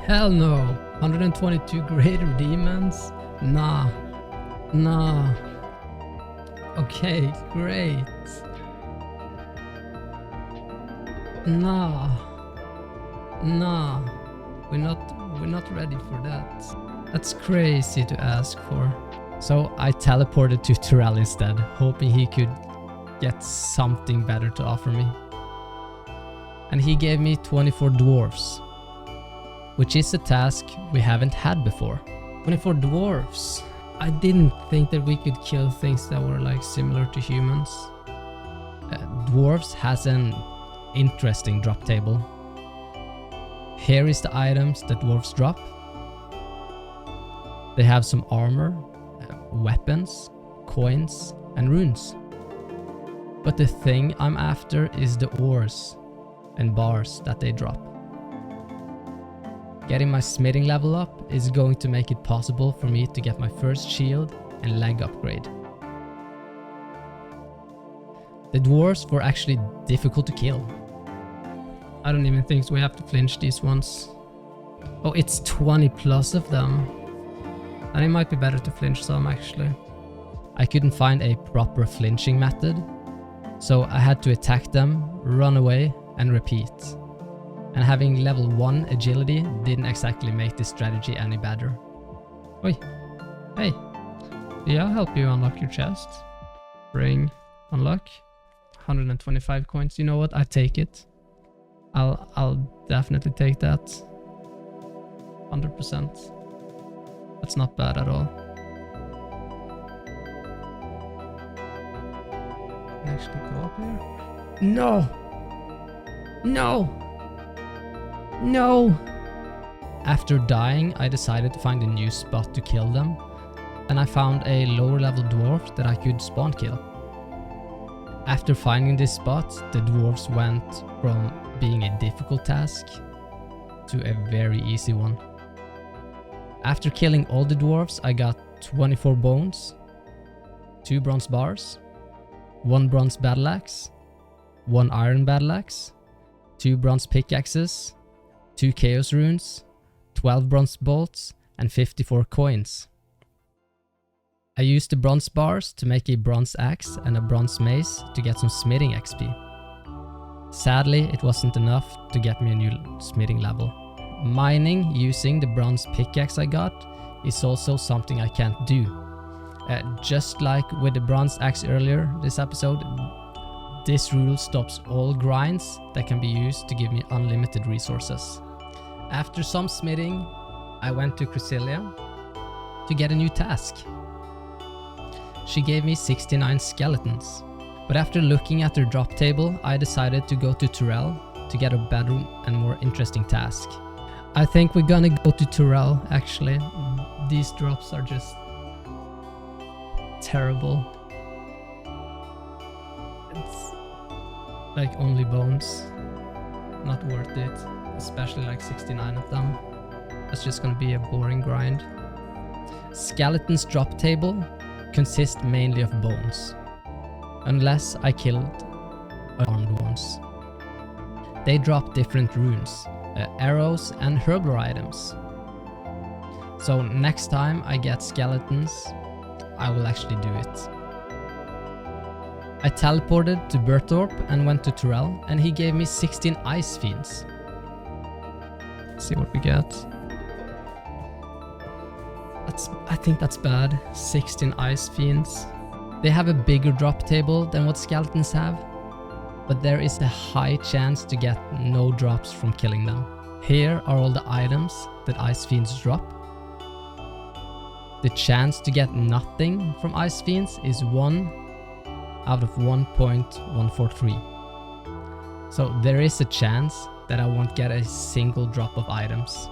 Hell no. 122 greater demons? Nah. Okay, great. Nah. We're not ready for that. That's crazy to ask for. So I teleported to Turel instead, hoping he could get something better to offer me. And he gave me 24 dwarfs, which is a task we haven't had before. 24 dwarfs. I didn't think that we could kill things that were like similar to humans. Dwarves has an interesting drop table. Here is the items that dwarves drop. They have some armor, weapons, coins, and runes. But the thing I'm after is the ores and bars that they drop. Getting my smithing level up is going to make it possible for me to get my first shield and leg upgrade. The dwarves were actually difficult to kill. I don't even think we have to flinch these ones. Oh, it's 20 plus of them. And it might be better to flinch some actually. I couldn't find a proper flinching method, so I had to attack them, run away, and repeat. And having level 1 agility didn't exactly make this strategy any better. Oi, hey, yeah, I'll help you unlock your chest. Ring, unlock, 125 coins. You know what? I take it. I'll definitely take that. 100%. That's not bad at all. Can I actually go up here? No! No! No! After dying, I decided to find a new spot to kill them, and I found a lower level dwarf that I could spawn kill. After finding this spot, the dwarves went from being a difficult task to a very easy one. After killing all the dwarves, I got 24 bones, 2 bronze bars, 1 bronze battle axe, 1 iron battle axe, 2 bronze pickaxes, 2 chaos runes, 12 bronze bolts, and 54 coins. I used the bronze bars to make a bronze axe and a bronze mace to get some smithing XP. Sadly, it wasn't enough to get me a new smithing level. Mining using the bronze pickaxe I got is also something I can't do. Just like with the bronze axe earlier this episode, this rule stops all grinds that can be used to give me unlimited resources. After some smithing, I went to Chrysilla to get a new task. She gave me 69 skeletons, but after looking at her drop table, I decided to go to Turel to get a better and more interesting task. I think we're gonna go to Turel actually. These drops are just terrible. It's like only bones. Not worth it, especially like 69 of them. It's just gonna be a boring grind. Skeleton's drop table consists mainly of bones, unless I killed armed ones. They drop different runes, arrows and herbal items. So next time I get skeletons, I will actually do it. I teleported to Berthorpe and went to Turel, and he gave me 16 ice fiends. Let's see what we get. I think that's bad. 16 ice fiends. They have a bigger drop table than what skeletons have, but there is a high chance to get no drops from killing them. Here are all the items that ice fiends drop. The chance to get nothing from ice fiends is 1 out of 1.143. So there is a chance that I won't get a single drop of items.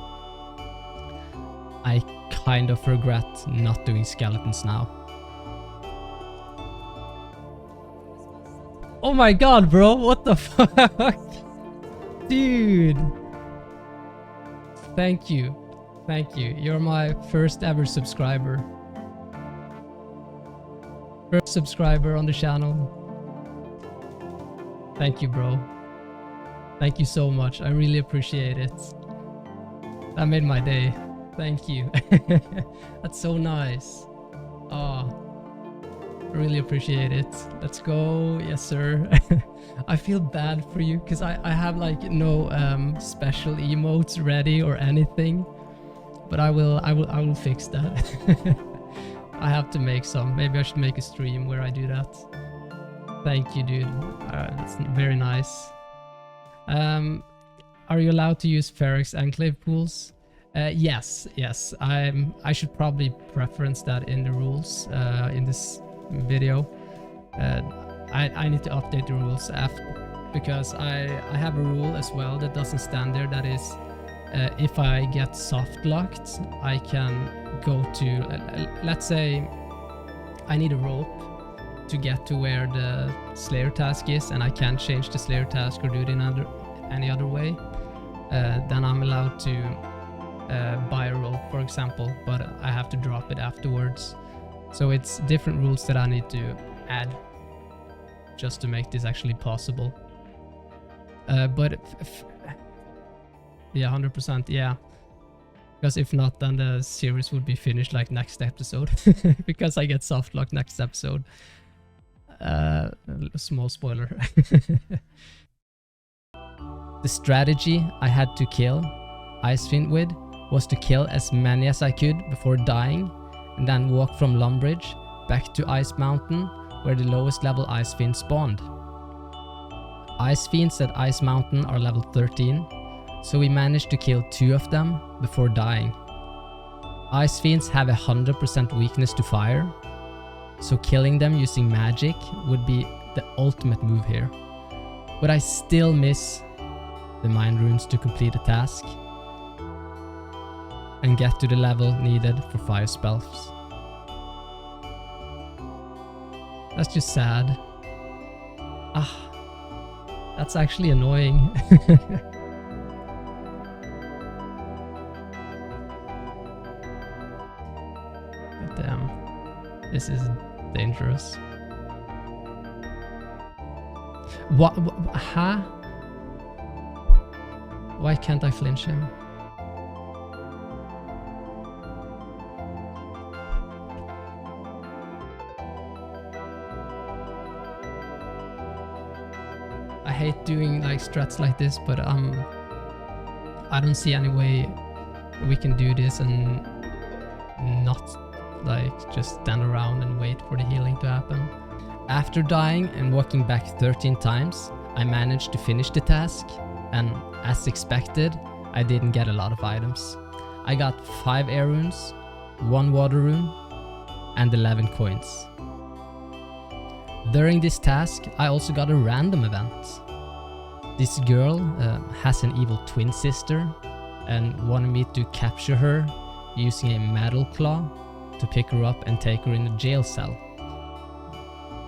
I kind of regret not doing skeletons now. Oh my god, bro, what the fuck? Dude. Thank you. Thank you. You're my first ever subscriber. First subscriber on the channel. Thank you, bro. Thank you so much. I really appreciate it. That made my day. Thank you. That's so nice. Oh, I really appreciate it. Let's go. Yes, sir. I feel bad for you because I have like no special emotes ready or anything, but I will fix that. I have to make some. Maybe I should make a stream where I do that. Thank you, dude. That's very nice. Are you allowed to use Ferex Enclave pools? Yes. I should probably preference that in the rules in this video. I need to update the rules because I have a rule as well that doesn't stand there. That is, if I get soft locked, I can go to, let's say I need a rope to get to where the Slayer task is, and I can't change the Slayer task or do it in any other way. Then I'm allowed to buy a rope, for example, but I have to drop it afterwards. So it's different rules that I need to add just to make this actually possible. But yeah, 100%, yeah. Because if not, then the series would be finished like next episode. Because I get soft lock next episode. A small spoiler. The strategy I had to kill Ice Fiend with was to kill as many as I could before dying, and then walk from Lumbridge back to Ice Mountain, where the lowest level Ice Fiend spawned. Ice Fiends at Ice Mountain are level 13, so we managed to kill 2 of them before dying. Ice Fiends have 100% weakness to fire, so killing them using magic would be the ultimate move here. But I still miss the mind runes to complete a task, and get to the level needed for 5 spells. That's just sad. That's actually annoying. But damn, this is dangerous. What? Huh? Why can't I flinch him? I hate doing like strats like this, but I don't see any way we can do this and not like just stand around and wait for the healing to happen. After dying and walking back 13 times, I managed to finish the task, and as expected, I didn't get a lot of items. I got 5 air runes, 1 water rune, and 11 coins. During this task, I also got a random event. This girl has an evil twin sister and wanted me to capture her using a metal claw to pick her up and take her in a jail cell.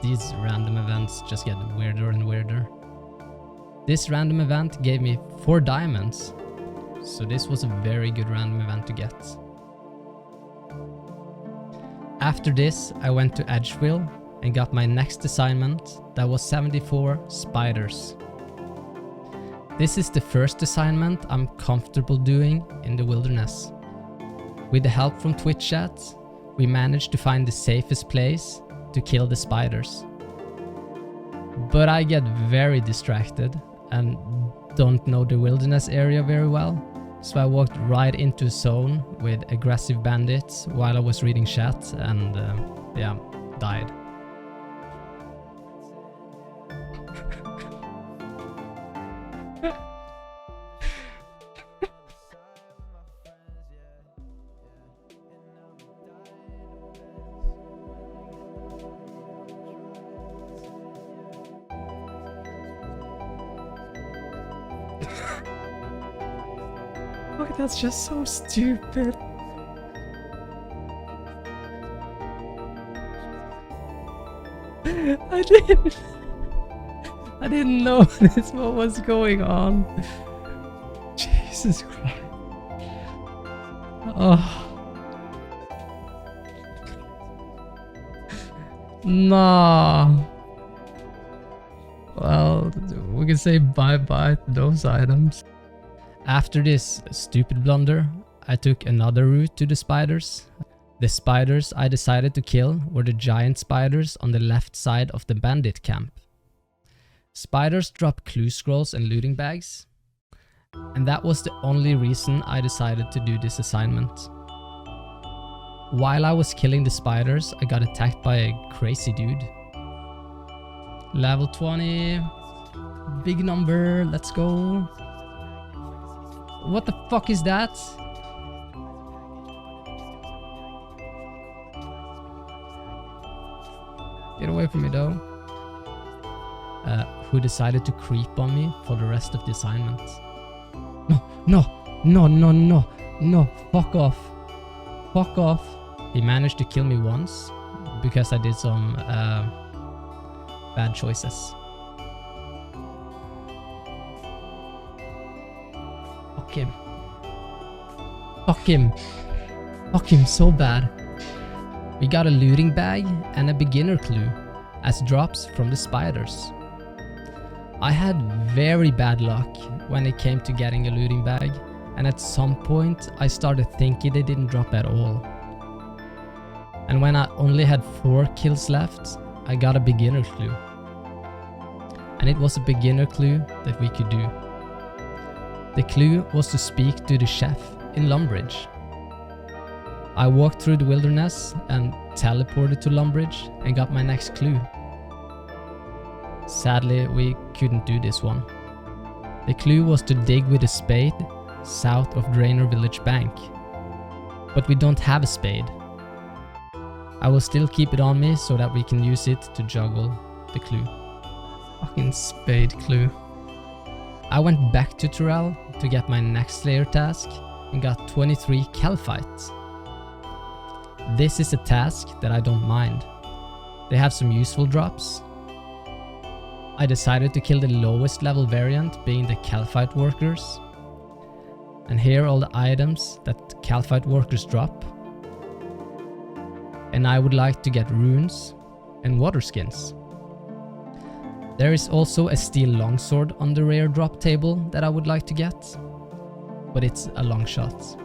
These random events just get weirder and weirder. This random event gave me 4 diamonds, so this was a very good random event to get. After this, I went to Edgeville and got my next assignment, that was 74 spiders. This is the first assignment I'm comfortable doing in the wilderness. With the help from Twitch chat, we managed to find the safest place to kill the spiders. But I get very distracted and don't know the wilderness area very well, so I walked right into a zone with aggressive bandits while I was reading chat and yeah, died. Fuck, that's just so stupid. I didn't know this, what was going on. Jesus Christ. Oh. Nah. Well, we can say bye-bye to those items. After this stupid blunder, I took another route to the spiders. The spiders I decided to kill were the giant spiders on the left side of the bandit camp. Spiders drop clue scrolls and looting bags, and that was the only reason I decided to do this assignment. While I was killing the spiders, I got attacked by a crazy dude. Level 20, big number, let's go. What the fuck is that? Get away from me though. Who decided to creep on me for the rest of the assignment. No, fuck off. Fuck off. He managed to kill me once because I did some bad choices. Fuck him. Fuck him. Fuck him so bad. We got a looting bag and a beginner clue as drops from the spiders. I had very bad luck when it came to getting a looting bag, and at some point I started thinking they didn't drop at all. And when I only had 4 kills left, I got a beginner clue. And it was a beginner clue that we could do. The clue was to speak to the chef in Lumbridge. I walked through the wilderness and teleported to Lumbridge and got my next clue. Sadly, we couldn't do this one. The clue was to dig with a spade south of Draenor Village Bank. But we don't have a spade. I will still keep it on me so that we can use it to juggle the clue. Fucking spade clue. I went back to Turel to get my next Slayer task and got 23 kalphites. This is a task that I don't mind. They have some useful drops. I decided to kill the lowest level variant, being the kalphite workers. And here are all the items that kalphite workers drop. And I would like to get runes and water skins. There is also a steel longsword on the rare drop table that I would like to get, but it's a long shot.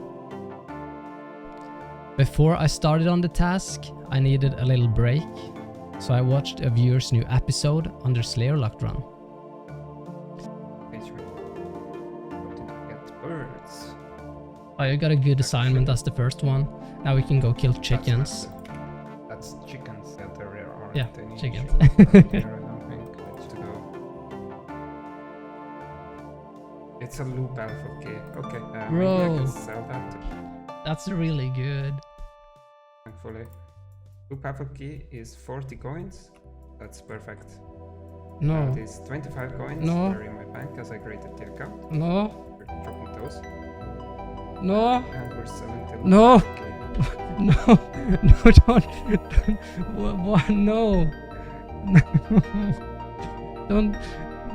Before I started on the task, I needed a little break, so I watched a viewer's new episode on their Slayer Locked run. Get birds. Oh, you got a good assignment as the first one. Now we can go kill chickens. That's chickens that are rare, aren't Yeah, any chickens. Here, I don't think it's to go. It's a loop alpha key. Okay, maybe I Bro. can sell that. That's really good. Thankfully. Loop alpha key is 40 coins. That's perfect. No, That is 25 coins. No. They're in my bank as I created the account. no, We're dropping those. no, And we're selling them. No. Okay. no, no, don't, what, no, no, don't,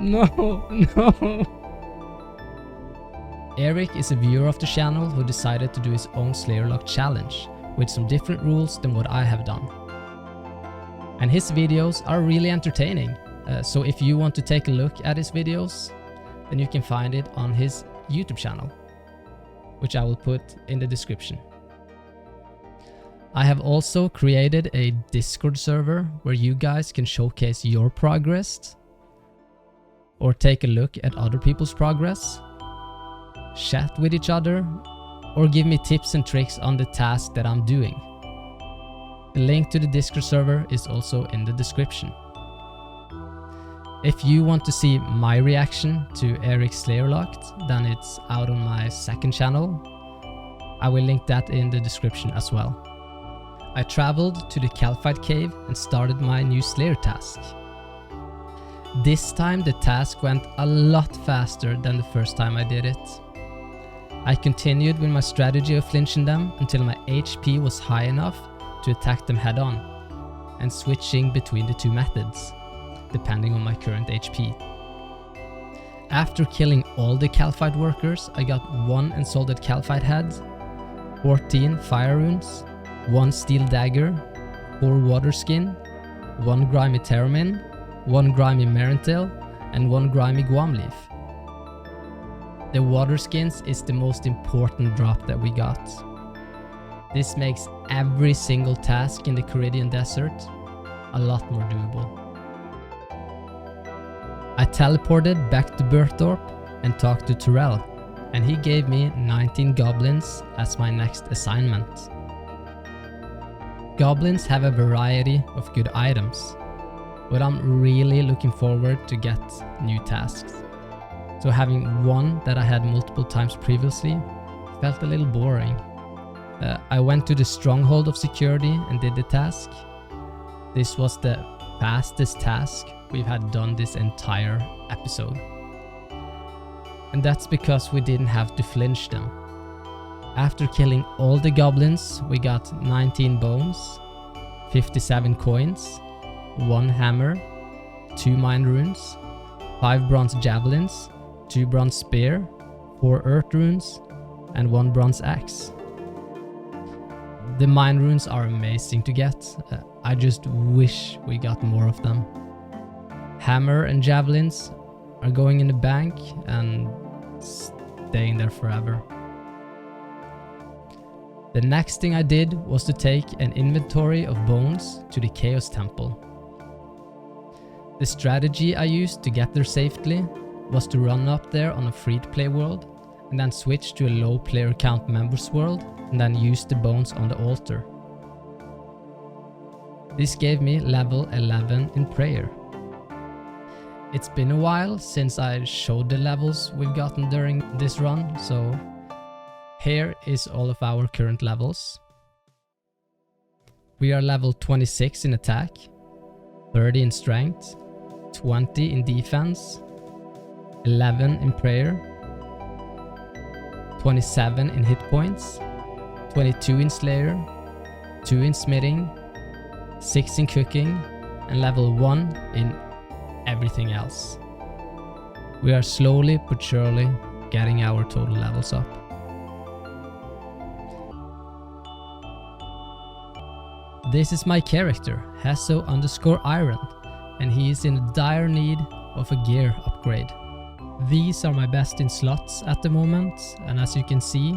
no. Eric is a viewer of the channel who decided to do his own Slayer Lock challenge with some different rules than what I have done. And his videos are really entertaining, so if you want to take a look at his videos, then you can find it on his YouTube channel, which I will put in the description. I have also created a Discord server where you guys can showcase your progress or take a look at other people's progress, chat with each other, or give me tips and tricks on the task that I'm doing. The link to the Discord server is also in the description. If you want to see my reaction to Eric's Slayer Locked, then it's out on my second channel. I will link that in the description as well. I traveled to the Kalphite cave and started my new Slayer task. This time the task went a lot faster than the first time I did it. I continued with my strategy of flinching them until my HP was high enough to attack them head on, and switching between the two methods, depending on my current HP. After killing all the kalphite workers, I got 1 ensalted kalphite head, 14 fire runes, 1 steel dagger, 4 water skin, 1 grimy pteromin, 1 grimy marintail, and 1 grimy guam leaf. The water skins is the most important drop that we got. This makes every single task in the Caridian Desert a lot more doable. I teleported back to Berthorpe and talked to Turel, and he gave me 19 goblins as my next assignment. Goblins have a variety of good items, but I'm really looking forward to get new tasks. So having one that I had multiple times previously felt a little boring. I went to the stronghold of security and did the task. This was the fastest task we've had done this entire episode. And that's because we didn't have to flinch them. After killing all the goblins, we got 19 bones, 57 coins, 1 hammer, 2 mind runes, 5 bronze javelins, 2 bronze spear, 4 earth runes, and 1 bronze axe. The mind runes are amazing to get. I just wish we got more of them. Hammer and javelins are going in the bank and staying there forever. The next thing I did was to take an inventory of bones to the Chaos Temple. The strategy I used to get there safely was to run up there on a free-to-play world and then switch to a low player count members world and then use the bones on the altar. This gave me level 11 in prayer. It's been a while since I showed the levels we've gotten during this run, so here is all of our current levels. We are level 26 in attack, 30 in strength, 20 in defense, 11 in prayer, 27 in hit points, 22 in slayer, 2 in smithing, 6 in cooking, and level 1 in everything else. We are slowly but surely getting our total levels up. This is my character, HeSoOSRS, and he is in dire need of a gear upgrade. These are my best in slots at the moment, and as you can see,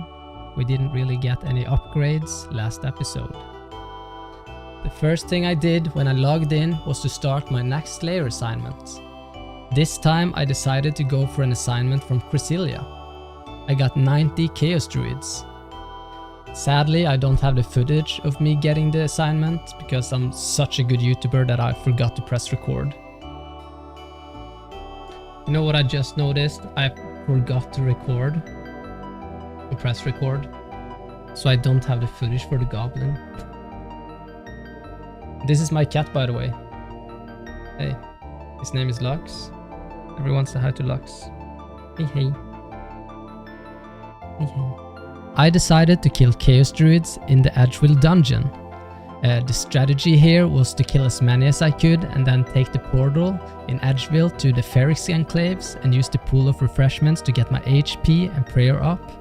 we didn't really get any upgrades last episode. The first thing I did when I logged in was to start my next Slayer assignment. This time I decided to go for an assignment from Chrysilla. I got 90 Chaos Druids. Sadly, I don't have the footage of me getting the assignment because I'm such a good YouTuber that I forgot to press record. You know what I just noticed? I forgot to record. To press record. So I don't have the footage for the goblin. This is my cat, by the way. Hey, his name is Lux. Everyone say hi to Lux. Hey hey. Hey hey. I decided to kill Chaos Druids in the Edgewill dungeon. The strategy here was to kill as many as I could and then take the portal in Edgewill to the Ferrix enclaves and use the pool of refreshments to get my HP and prayer up,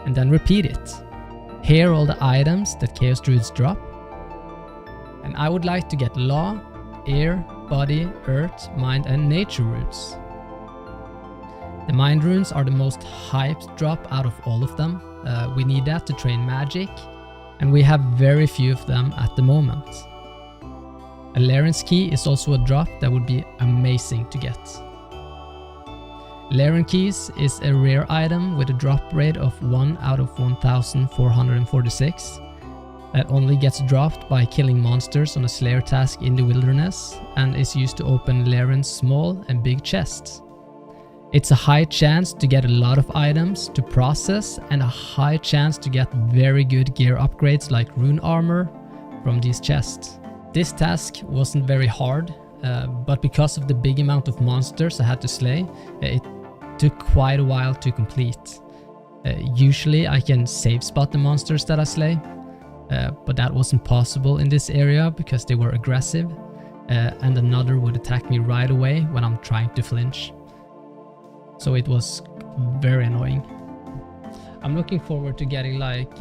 and then repeat it. Here are all the items that Chaos Druids drop. And I would like to get Law, Air, Body, Earth, Mind and Nature runes. The Mind runes are the most hyped drop out of all of them. We need that to train magic, and we have very few of them at the moment. A Laren's key is also a drop that would be amazing to get. Laren keys is a rare item with a drop rate of 1 out of 1446 that only gets dropped by killing monsters on a Slayer task in the wilderness and is used to open Laren's small and big chests. It's a high chance to get a lot of items to process and a high chance to get very good gear upgrades like rune armor from these chests. This task wasn't very hard, but because of the big amount of monsters I had to slay, it took quite a while to complete. Usually I can save spot the monsters that I slay, but that wasn't possible in this area because they were aggressive, and another would attack me right away when I'm trying to flinch. So it was very annoying. I'm looking forward to getting like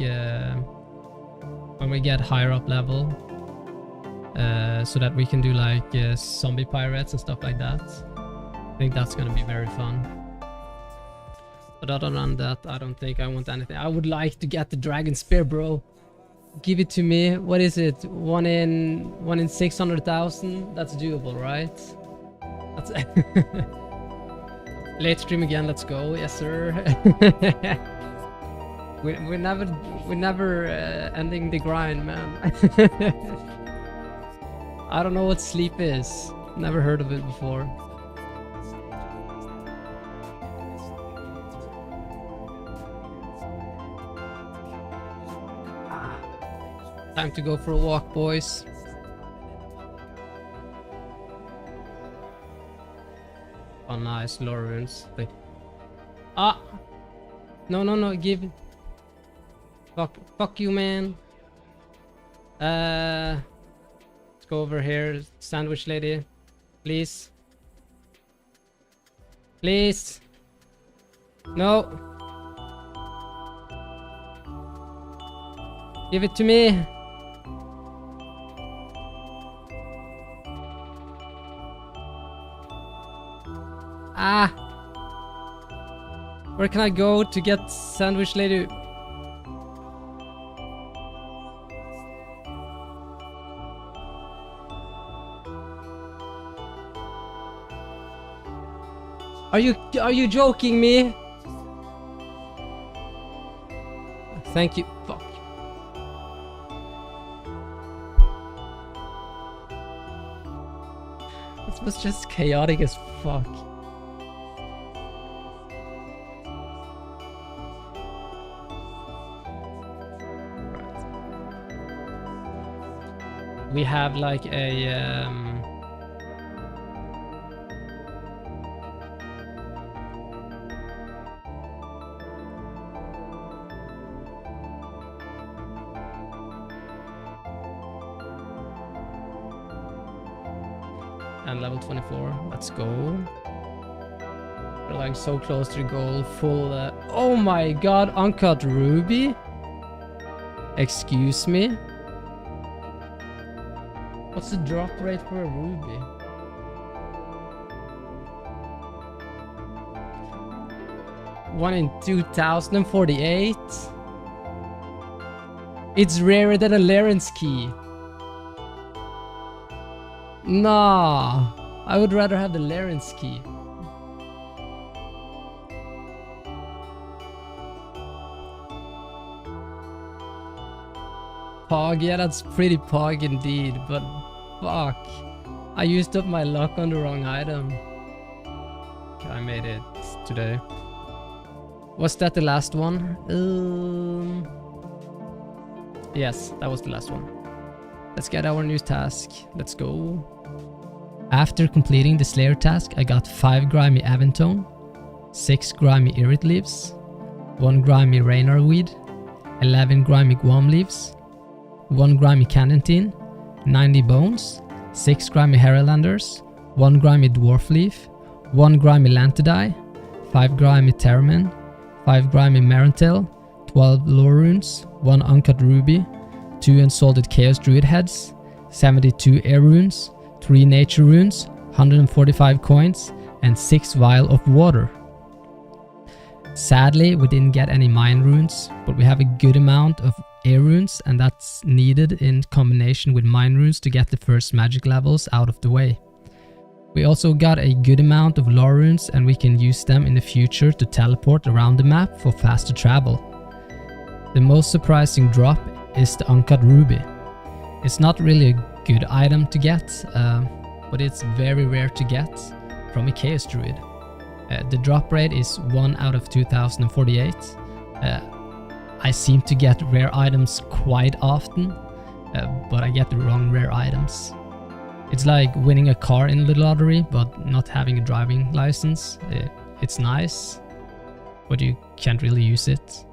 when we get higher up level, so that we can do like zombie pirates and stuff like that. I think that's gonna be very fun. But other than that, I don't think I want anything. I would like to get the dragon spear, bro. Give it to me. What is it? 1 in 600,000? That's doable, right? That's late stream again, let's go. Yes sir. we're never ending the grind, man. I don't know what sleep is. Never heard of it before. Time to go for a walk, boys. Oh, nice, lore runes. Wait. Ah! No, give. Fuck you, man. Let's go over here, sandwich lady. Please. Please. No. Give it to me. Ah! Where can I go to get sandwich lady? Are you joking me? Thank you. Fuck. This was just chaotic as fuck. We have like a And level 24. Let's go. We're like so close to the goal. Full. Oh my god, uncut ruby? Excuse me? What's the drop rate for a ruby? One in 2048. It's rarer than a Laren's key. Nah, I would rather have the Laren's key. Pog, yeah, that's pretty pog indeed, but fuck. I used up my luck on the wrong item. Okay, I made it today. Was that the last one? Yes, that was the last one. Let's get our new task. Let's go. After completing the Slayer task, I got 5 grimy Aventone, 6 grimy Irit leaves, 1 grimy Raynar weed, 11 grimy Guam leaves, 1 grimy Cannantine, 90 bones, 6 grimy Heralders, 1 grimy Dwarf leaf, 1 grimy Lantidai, 5 grimy Terramin, 5 grimy Marantil, 12 lore runes, 1 uncut ruby, 2 unsalted chaos druid heads, 72 air runes, 3 nature runes, 145 coins, and 6 vial of water. Sadly, we didn't get any mine runes, but we have a good amount of air runes, and that's needed in combination with mine runes to get the first magic levels out of the way. We also got a good amount of lore runes, and we can use them in the future to teleport around the map for faster travel. The most surprising drop is the uncut ruby. It's not really a good item to get, but it's very rare to get from a chaos druid. The drop rate is 1 out of 2048. I seem to get rare items quite often, but I get the wrong rare items. It's like winning a car in the lottery, but not having a driving license. It's nice, but you can't really use it.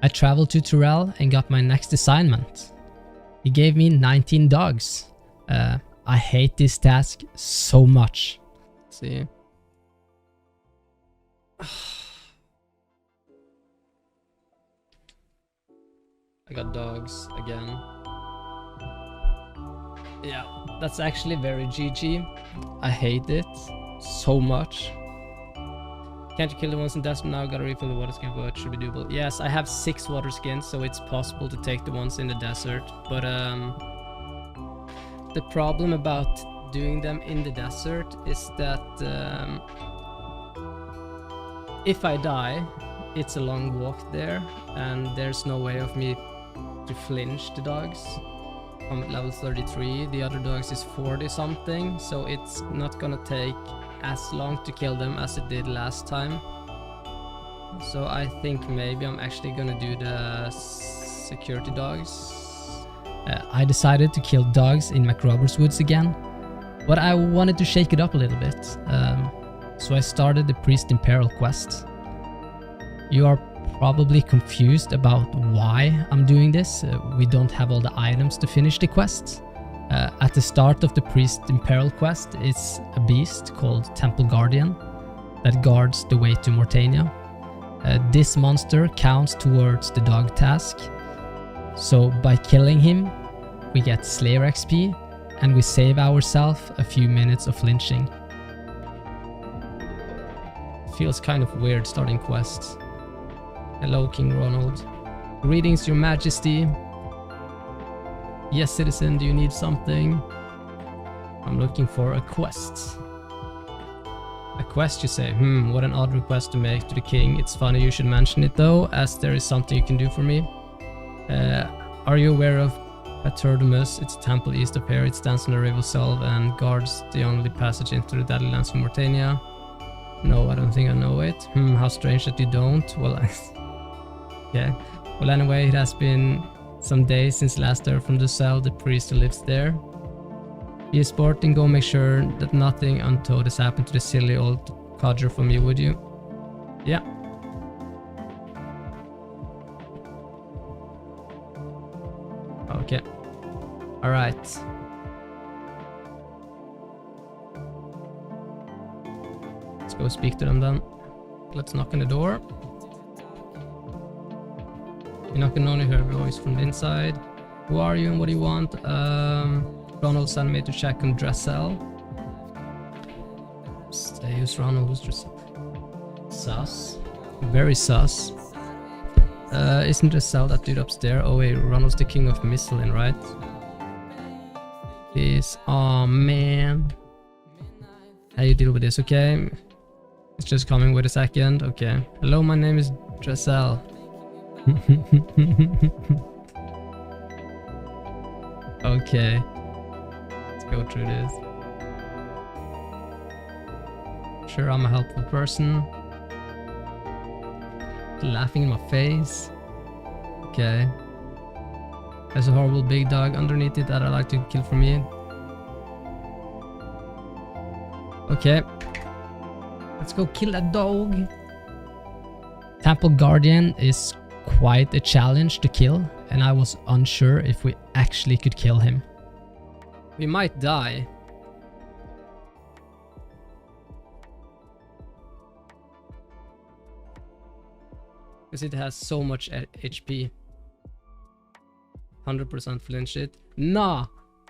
I traveled to Turel and got my next assignment. He gave me 19 dogs. I hate this task so much. Let's see. I got dogs again. Yeah, that's actually very GG. I hate it so much. Can't you kill the ones in desert now? Gotta refill the water skin, but it should be doable. Yes, I have 6 water skins, so it's possible to take the ones in the desert. But the problem about doing them in the desert is that if I die, it's a long walk there, and there's no way of me to flinch the dogs. I'm at level 33, the other dogs is 40 something, so it's not gonna take as long to kill them as it did last time. So I think maybe I'm actually gonna do the security dogs. I decided to kill dogs in McRoberts Woods again, but I wanted to shake it up a little bit. So I started the Priest in Peril quest. You are probably confused about why I'm doing this. We don't have all the items to finish the quest. At the start of the Priest in Peril quest, it's a beast called Temple Guardian that guards the way to Mortania. This monster counts towards the dog task, so by killing him, we get Slayer XP and we save ourselves a few minutes of flinching. Feels kind of weird starting quests. Hello, King Ronald. Greetings, Your Majesty. Yes, citizen, do you need something? I'm looking for a quest. A quest, you say? What an odd request to make to the king. It's funny you should mention it though, as there is something you can do for me. Are you aware of Paterdamus? It's a temple east of here. It stands on the river Selve and guards the only passage into the Deadly Lands of Mortania. No, I don't think I know it. How strange that you don't. Well, yeah. Well, anyway, it has been some days since last I heard from the cell, the priest who lives there. Be a sport and go make sure that nothing untoward has happened to the silly old codger for me, would you? Yeah. Okay. Alright. Let's go speak to them then. Let's knock on the door. You're knocking on, you hear a voice from the inside. Who are you and what do you want? Ronald sent me to check on Dressel. Who's Ronald? Who's Dressel? Sus. Very sus. Isn't Dressel that dude upstairs? Oh wait, Ronald's the king of Misselin, right? This. Oh man. How you deal with this, okay? It's just coming with a second. Okay. Hello, my name is Dressel. Okay. Let's go through this. Sure, I'm a helpful person. Laughing in my face. Okay. There's a horrible big dog underneath it that I like to kill for me. Okay. Let's go kill that dog. Temple Guardian is quite a challenge to kill, and I was unsure if we actually could kill him. We might die. Because it has so much HP. 100% flinch it. Nah,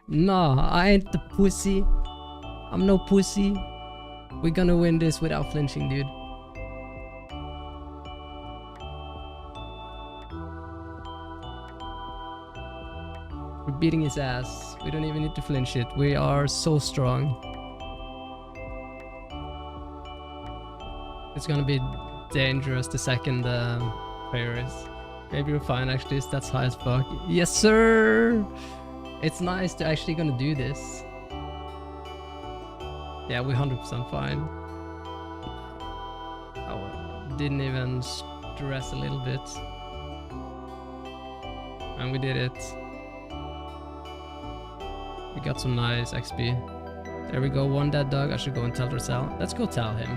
I ain't the pussy. I'm no pussy. We're gonna win this without flinching, dude. We're beating his ass. We don't even need to flinch it. We are so strong. It's gonna be dangerous the second prayer is. Maybe we're fine actually. That's high as fuck. Yes, sir! It's nice to actually gonna do this. Yeah, we're 100% fine. I didn't even stress a little bit. And we did it. We got some nice XP. There we go, one dead dog. I should go and tell Dressel. Let's go tell him.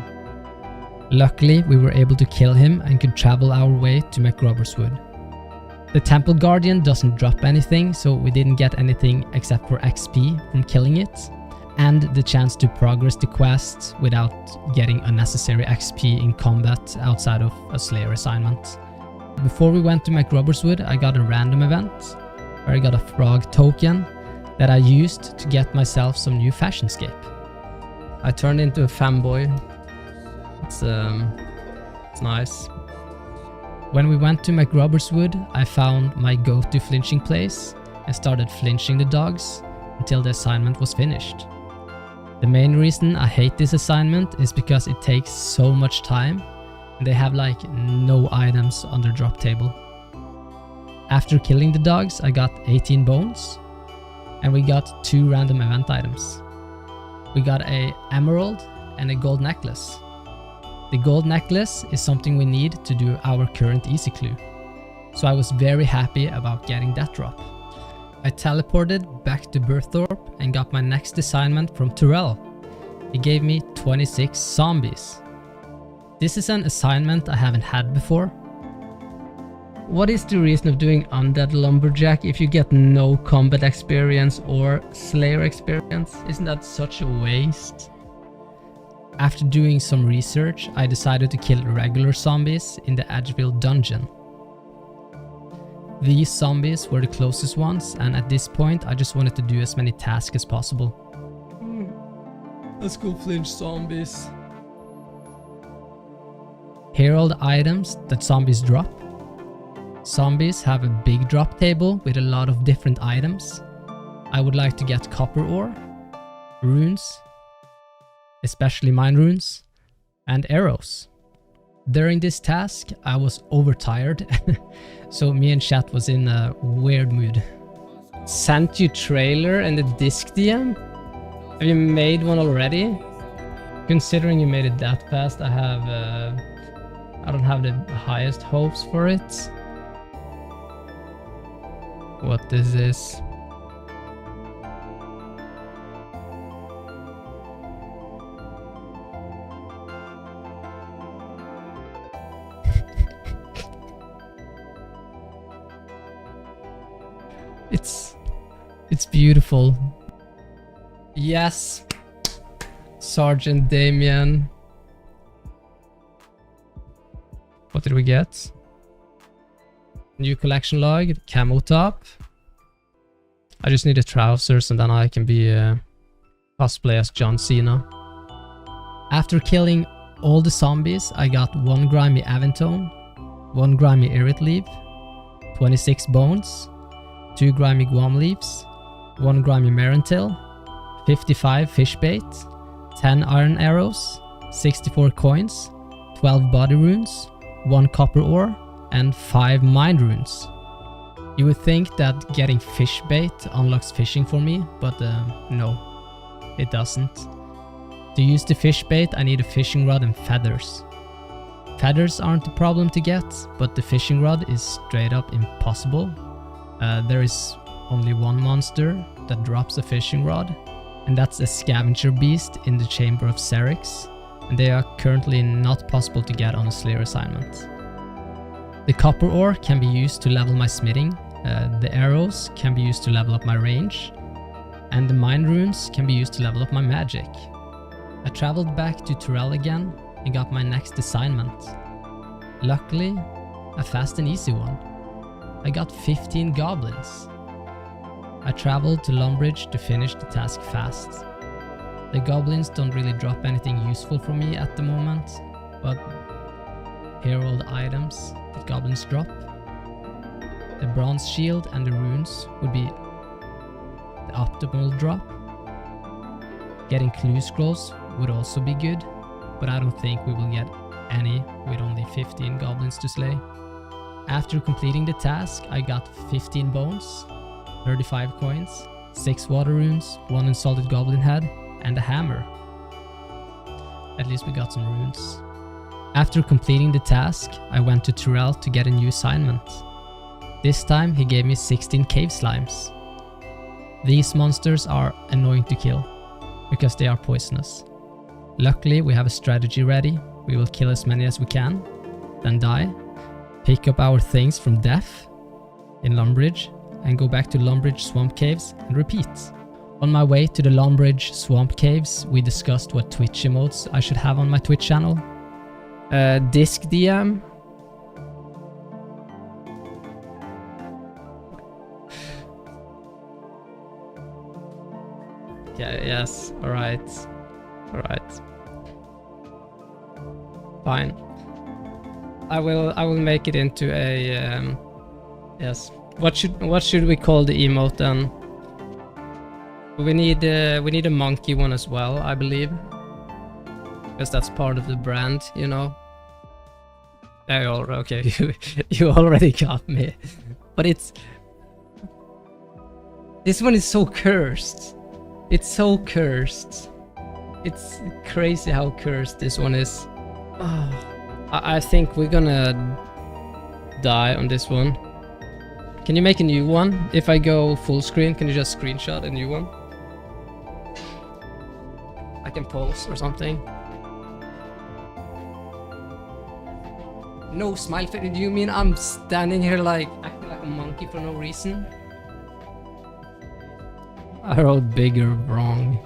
Luckily, we were able to kill him and could travel our way to McRobertswood. The Temple Guardian doesn't drop anything, so we didn't get anything except for XP from killing it, and the chance to progress the quest without getting unnecessary XP in combat outside of a Slayer assignment. Before we went to McRobertswood, I got a random event where I got a frog token that I used to get myself some new fashionscape. I turned into a fanboy. It's nice. When we went to McRobertswood, I found my go-to flinching place and started flinching the dogs until the assignment was finished. The main reason I hate this assignment is because it takes so much time and they have like no items on their drop table. After killing the dogs, I got 18 bones and we got 2 random event items. We got a emerald and a gold necklace. The gold necklace is something we need to do our current easy clue, so I was very happy about getting that drop. I teleported back to Berthorpe and got my next assignment from Tyrell. He gave me 26 zombies. This is an assignment I haven't had before. What is the reason of doing Undead Lumberjack if you get no combat experience or Slayer experience? Isn't that such a waste? After doing some research, I decided to kill regular zombies in the Edgeville dungeon. These zombies were the closest ones, and at this point I just wanted to do as many tasks as possible. Let's go flinch zombies. Here are all the items that zombies drop. Zombies have a big drop table with a lot of different items. I would like to get copper ore, runes, especially mine runes, and arrows. During this task, I was overtired, so me and chat was in a weird mood. Sent you trailer and the disc DM? Have you made one already? Considering you made it that fast, I don't have the highest hopes for it. What is this? It's beautiful. Yes, Sergeant Damien. What did we get? New collection log, camo top. I just need the trousers and then I can be cosplay as John Cena. After killing all the zombies, I got 1 grimy aventone, 1 grimy irit leaf, 26 bones, 2 grimy guam leaves, 1 grimy marentil, 55 fish bait, 10 iron arrows, 64 coins, 12 body runes, 1 copper ore, and 5 mind runes. You would think that getting fish bait unlocks fishing for me, but no, it doesn't. To use the fish bait, I need a fishing rod and feathers. Feathers aren't a problem to get, but the fishing rod is straight up impossible. There is only one monster that drops a fishing rod, and that's a scavenger beast in the Chamber of Xerix, and they are currently not possible to get on a Slayer assignment. The copper ore can be used to level my smithing, the arrows can be used to level up my range, and the mind runes can be used to level up my magic. I traveled back to Turel again and got my next assignment. Luckily, a fast and easy one. I got 15 goblins. I traveled to Lumbridge to finish the task fast. The goblins don't really drop anything useful for me at the moment, but here are all the items that goblins drop. The bronze shield and the runes would be the optimal drop. Getting clue scrolls would also be good, but I don't think we will get any with only 15 goblins to slay. After completing the task, I got 15 bones, 35 coins, 6 water runes, 1 insulted goblin head, and a hammer. At least we got some runes. After completing the task, I went to Turel to get a new assignment. This time he gave me 16 cave slimes. These monsters are annoying to kill, because they are poisonous. Luckily we have a strategy ready. We will kill as many as we can, then die, pick up our things from death in Lumbridge, and go back to Lumbridge Swamp Caves and repeat. On my way to the Lumbridge Swamp Caves, we discussed what Twitch emotes I should have on my Twitch channel. Disc DM. Yeah, yes, alright. Alright. Fine. I will make it into a yes. What should we call the emote then? We need a monkey one as well, I believe. Because that's part of the brand, you know. Okay, you already got me. But this one is so cursed. It's so cursed. It's crazy how cursed this one is. Oh, I think we're gonna die on this one. Can you make a new one? If I go full screen, can you just screenshot a new one? I can pause or something. No smile face. Do you mean I'm standing here like acting like a monkey for no reason? I wrote bigger wrong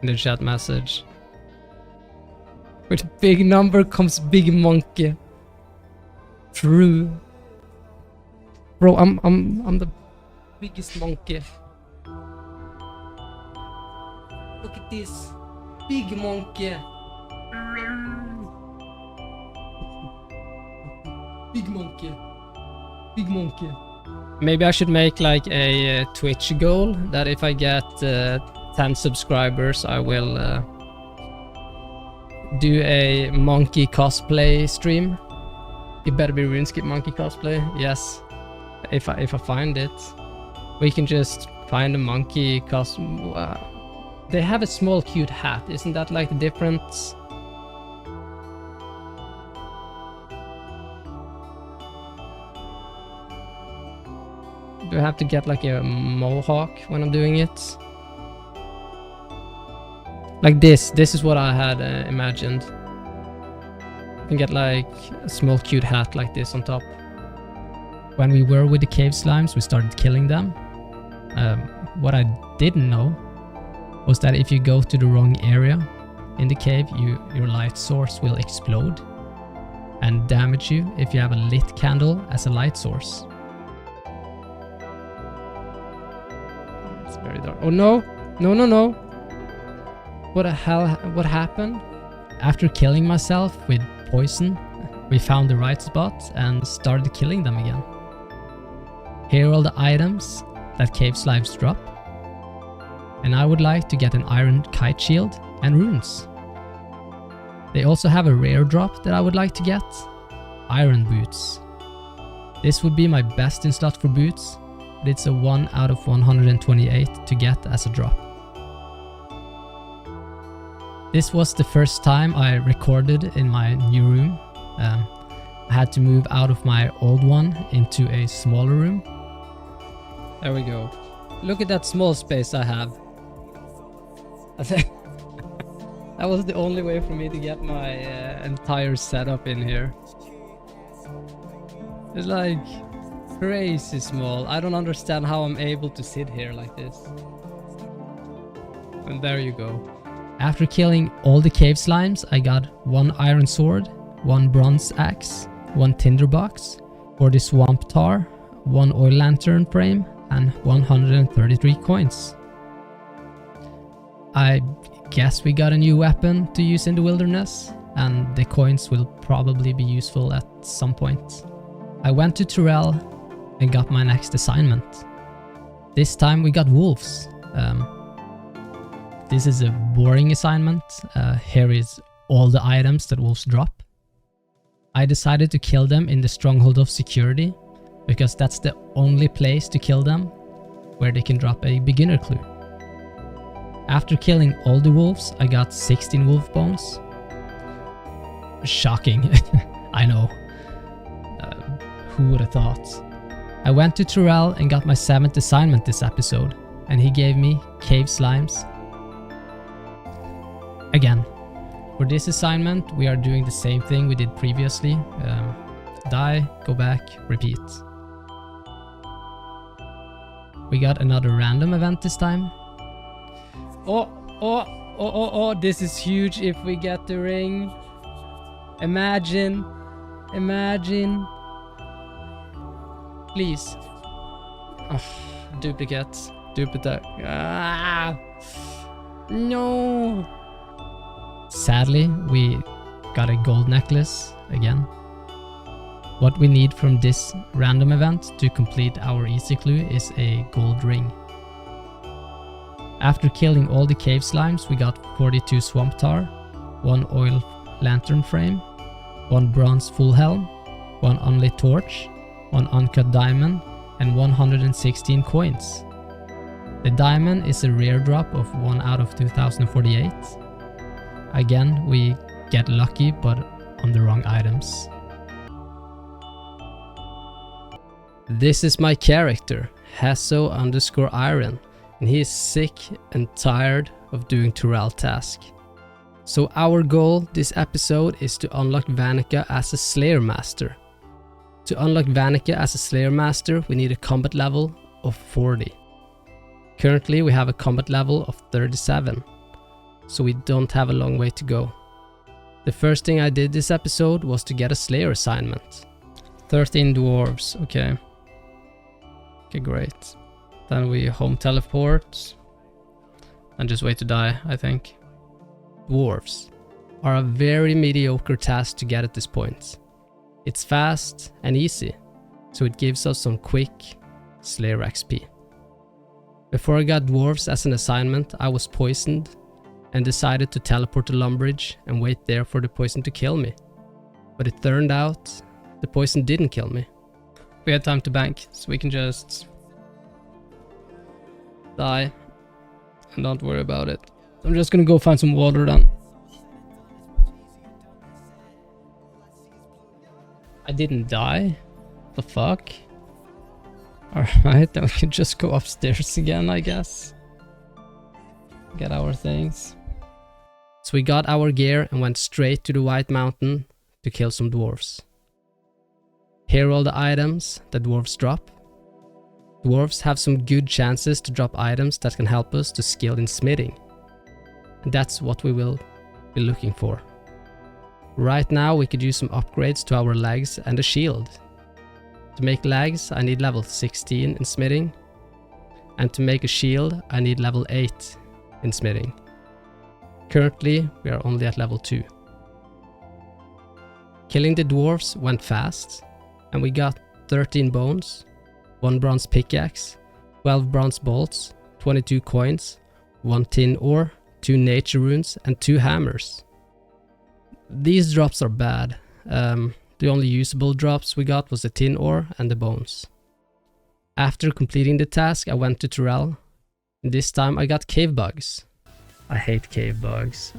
in the chat message. With big number comes big monkey. True. Bro, I'm the biggest monkey. Look at this big monkey. Big monkey. Big monkey. Maybe I should make like a Twitch goal that if I get 10 subscribers, I will do a monkey cosplay stream. It better be RuneScape monkey cosplay. Yes, if I find it, we can just find a monkey costume. They have a small cute hat. Isn't that like the difference? Do I have to get like a mohawk when I'm doing it? Like this is what I had imagined. You can get like a small cute hat like this on top. When we were with the cave slimes, we started killing them. What I didn't know was that if you go to the wrong area in the cave, your light source will explode. and damage you if you have a lit candle as a light source. It's very dark. Oh no! No, no, no! What the hell? What happened? After killing myself with poison, we found the right spot and started killing them again. Here are all the items that cave slaves drop. And I would like to get an iron kite shield and runes. They also have a rare drop that I would like to get. Iron boots. This would be my best in slot for boots, but it's a 1 out of 128 to get as a drop. This was the first time I recorded in my new room. I had to move out of my old one into a smaller room. There we go. Look at that small space I have. That was the only way for me to get my entire setup in here. It's like crazy small. I don't understand how I'm able to sit here like this. And there you go. After killing all the cave slimes, I got 1 iron sword, 1 bronze axe, 1 tinderbox, 40 swamp tar, 1 oil lantern frame, and 133 coins. I guess we got a new weapon to use in the wilderness, and the coins will probably be useful at some point. I went to Turel and got my next assignment. This time we got wolves. This is a boring assignment. Here is all the items that wolves drop. I decided to kill them in the stronghold of security, because that's the only place to kill them where they can drop a beginner clue. After killing all the wolves, I got 16 wolf bones. Shocking, I know. Who would have thought? I went to Turel and got my 7th assignment this episode, and he gave me cave slimes. Again, for this assignment we are doing the same thing we did previously. Die, go back, repeat. We got another random event this time. Oh, this is huge if we get the ring. Imagine. Please. Oh, duplicate. Ah, no. Sadly, we got a gold necklace again. What we need from this random event to complete our easy clue is a gold ring. After killing all the cave slimes, we got 42 swamp tar, 1 oil lantern frame, 1 bronze full helm, 1 unlit torch, 1 uncut diamond, and 116 coins. The diamond is a rare drop of 1 out of 2048. Again, we get lucky, but on the wrong items. This is my character, HeSoOSRS, and he is sick and tired of doing Turel task. So our goal this episode is to unlock Vanica as a Slayer Master. To unlock Vanica as a Slayer Master, we need a combat level of 40. Currently we have a combat level of 37, so we don't have a long way to go. The first thing I did this episode was to get a Slayer assignment. 13 dwarves, okay. Okay, great. Then we home teleport and just wait to die, I think. Dwarves are a very mediocre task to get at this point. It's fast and easy, so it gives us some quick Slayer XP. Before I got dwarves as an assignment, I was poisoned and decided to teleport to Lumbridge and wait there for the poison to kill me. But it turned out the poison didn't kill me. We had time to bank, so we can just die and don't worry about it. I'm just gonna go find some water then. I didn't die? The fuck? Alright, then we can just go upstairs again, I guess. Get our things. So we got our gear and went straight to the White Mountain to kill some dwarves. Here are all the items that dwarves drop. Dwarves have some good chances to drop items that can help us to skill in smithing. And that's what we will be looking for. Right now we could use some upgrades to our legs and a shield. To make legs I need level 16 in smithing, and to make a shield I need level 8 in smithing. Currently we are only at level 2. Killing the dwarfs went fast, and we got 13 bones, 1 bronze pickaxe, 12 bronze bolts, 22 coins, 1 tin ore, 2 nature runes and 2 hammers. These drops are bad. The only usable drops we got was the tin ore and the bones. After completing the task I went to Turel. This time I got cave bugs. I hate cave bugs.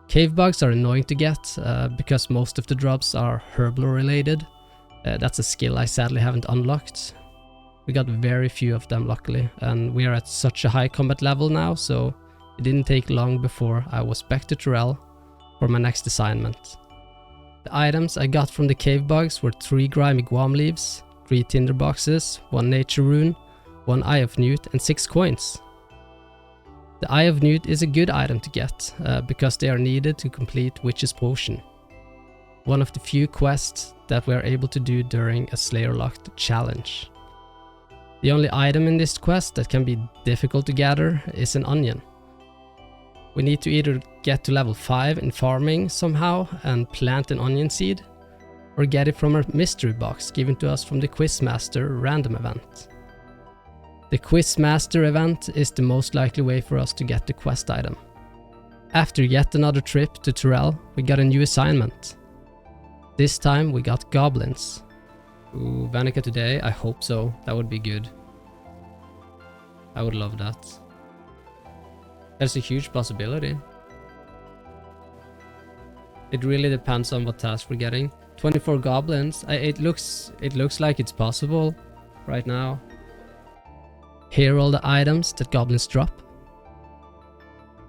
Cave bugs are annoying to get because most of the drops are herbal related. That's a skill I sadly haven't unlocked. We got very few of them luckily, and we are at such a high combat level now, so it didn't take long before I was back to Turel for my next assignment. The items I got from the cave bugs were 3 grimy guam leaves, 3 tinder boxes, 1 nature rune, 1 eye of newt and 6 coins. The eye of newt is a good item to get because they are needed to complete Witch's Potion, one of the few quests that we are able to do during a Slayer Locked challenge. The only item in this quest that can be difficult to gather is an onion. We need to either get to level 5 in farming somehow and plant an onion seed, or get it from a mystery box given to us from the Quizmaster random event. The Quizmaster event is the most likely way for us to get the quest item. After yet another trip to Turel, we got a new assignment. This time we got goblins. Ooh, Vanica today? I hope so. That would be good. I would love that. There's a huge possibility. It really depends on what task we're getting. 24 goblins. It looks like it's possible right now. Here are all the items that goblins drop.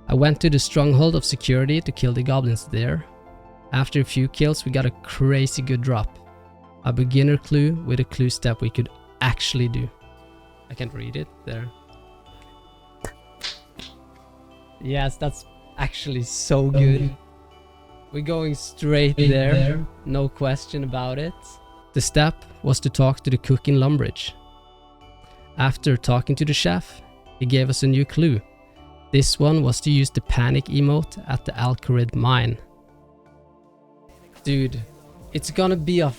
I went to the stronghold of security to kill the goblins there. After a few kills we got a crazy good drop. A beginner clue with a clue step we could actually do. I can't read it there. Yes, that's actually so good. We're going straight there, no question about it. The step was to talk to the cook in Lumbridge. After talking to the chef, he gave us a new clue. This one was to use the panic emote at the Alcarid mine. Dude, it's gonna be a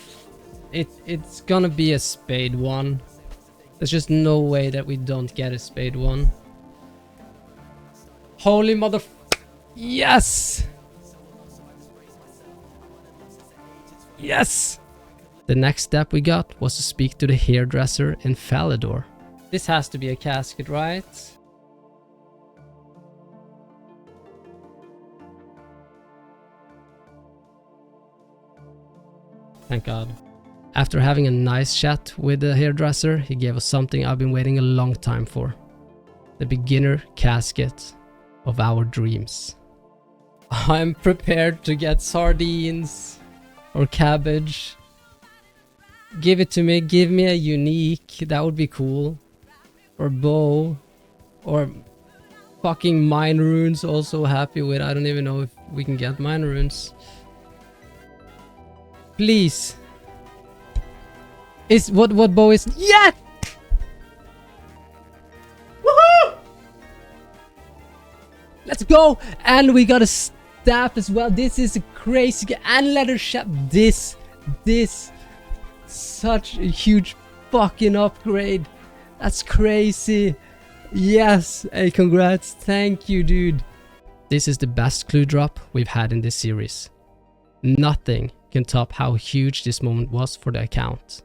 spade 1. There's just no way that we don't get a spade 1. Holy mother... Yes! Yes! The next step we got was to speak to the hairdresser in Falador. This has to be a casket, right? Thank God. After having a nice chat with the hairdresser, he gave us something I've been waiting a long time for. The beginner casket of our dreams. I'm prepared to get sardines or cabbage. Give it to me, give me a unique, that would be cool. Or bow. Or fucking mine runes, also happy with. I don't even know if we can get mine runes. Please. Is what bow is? Yeah! Woohoo! Let's go! And we got a staff as well. This is a crazy, and leather shop. This such a huge fucking upgrade. That's crazy. Yes. Hey, congrats. Thank you, dude. This is the best clue drop we've had in this series. Nothing can top how huge this moment was for the account.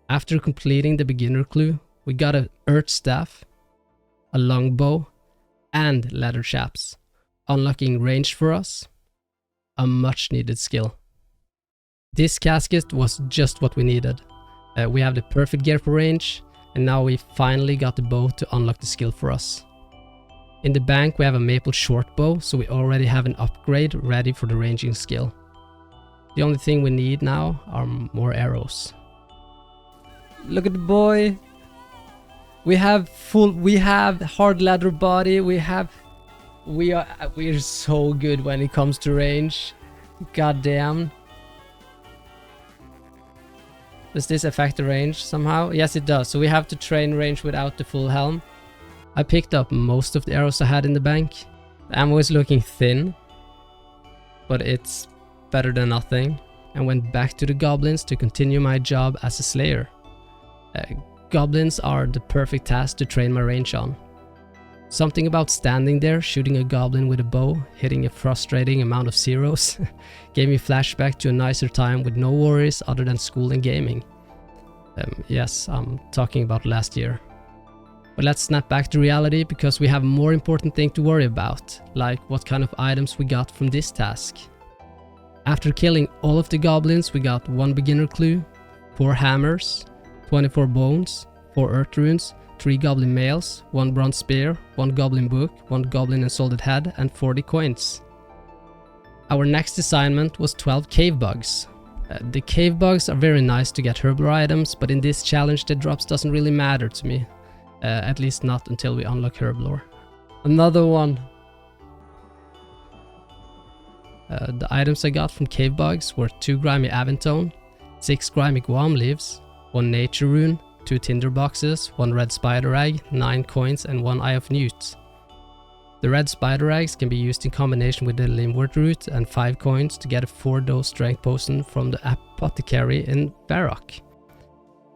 After completing the beginner clue, we got an earth staff, a longbow, and leather chaps, unlocking range for us, a much needed skill. This casket was just what we needed. We have the perfect gear for range, and now we finally got the bow to unlock the skill for us. In the bank we have a maple short bow, so we already have an upgrade ready for the ranging skill. The only thing we need now are more arrows. Look at the boy. We have hard leather body. We are so good when it comes to range. God damn. Does this affect the range somehow? Yes, it does. So we have to train range without the full helm. I picked up most of the arrows I had in the bank. The ammo is looking thin, but it's better than nothing. And went back to the goblins to continue my job as a slayer. Goblins are the perfect task to train my range on. Something about standing there, shooting a goblin with a bow, hitting a frustrating amount of zeros, gave me flashback to a nicer time with no worries other than school and gaming. Yes, I'm talking about last year. But let's snap back to reality because we have a more important thing to worry about, like what kind of items we got from this task. After killing all of the goblins, we got 1 beginner clue, 4 hammers, 24 bones, 4 earth runes, 3 goblin mails, 1 bronze spear, 1 goblin book, 1 goblin and solid head, and 40 coins. Our next assignment was 12 cave bugs. The cave bugs are very nice to get herblore items, but in this challenge the drops doesn't really matter to me. At least not until we unlock herblore. Another one! The items I got from cave bugs were 2 grimy aventone, 6 grimy guam leaves, 1 nature rune, 2 tinder boxes, 1 red spider egg, 9 coins and 1 eye of newt. The red spider eggs can be used in combination with the limwort root and 5 coins to get a 4-dose strength potion from the apothecary in Varrock.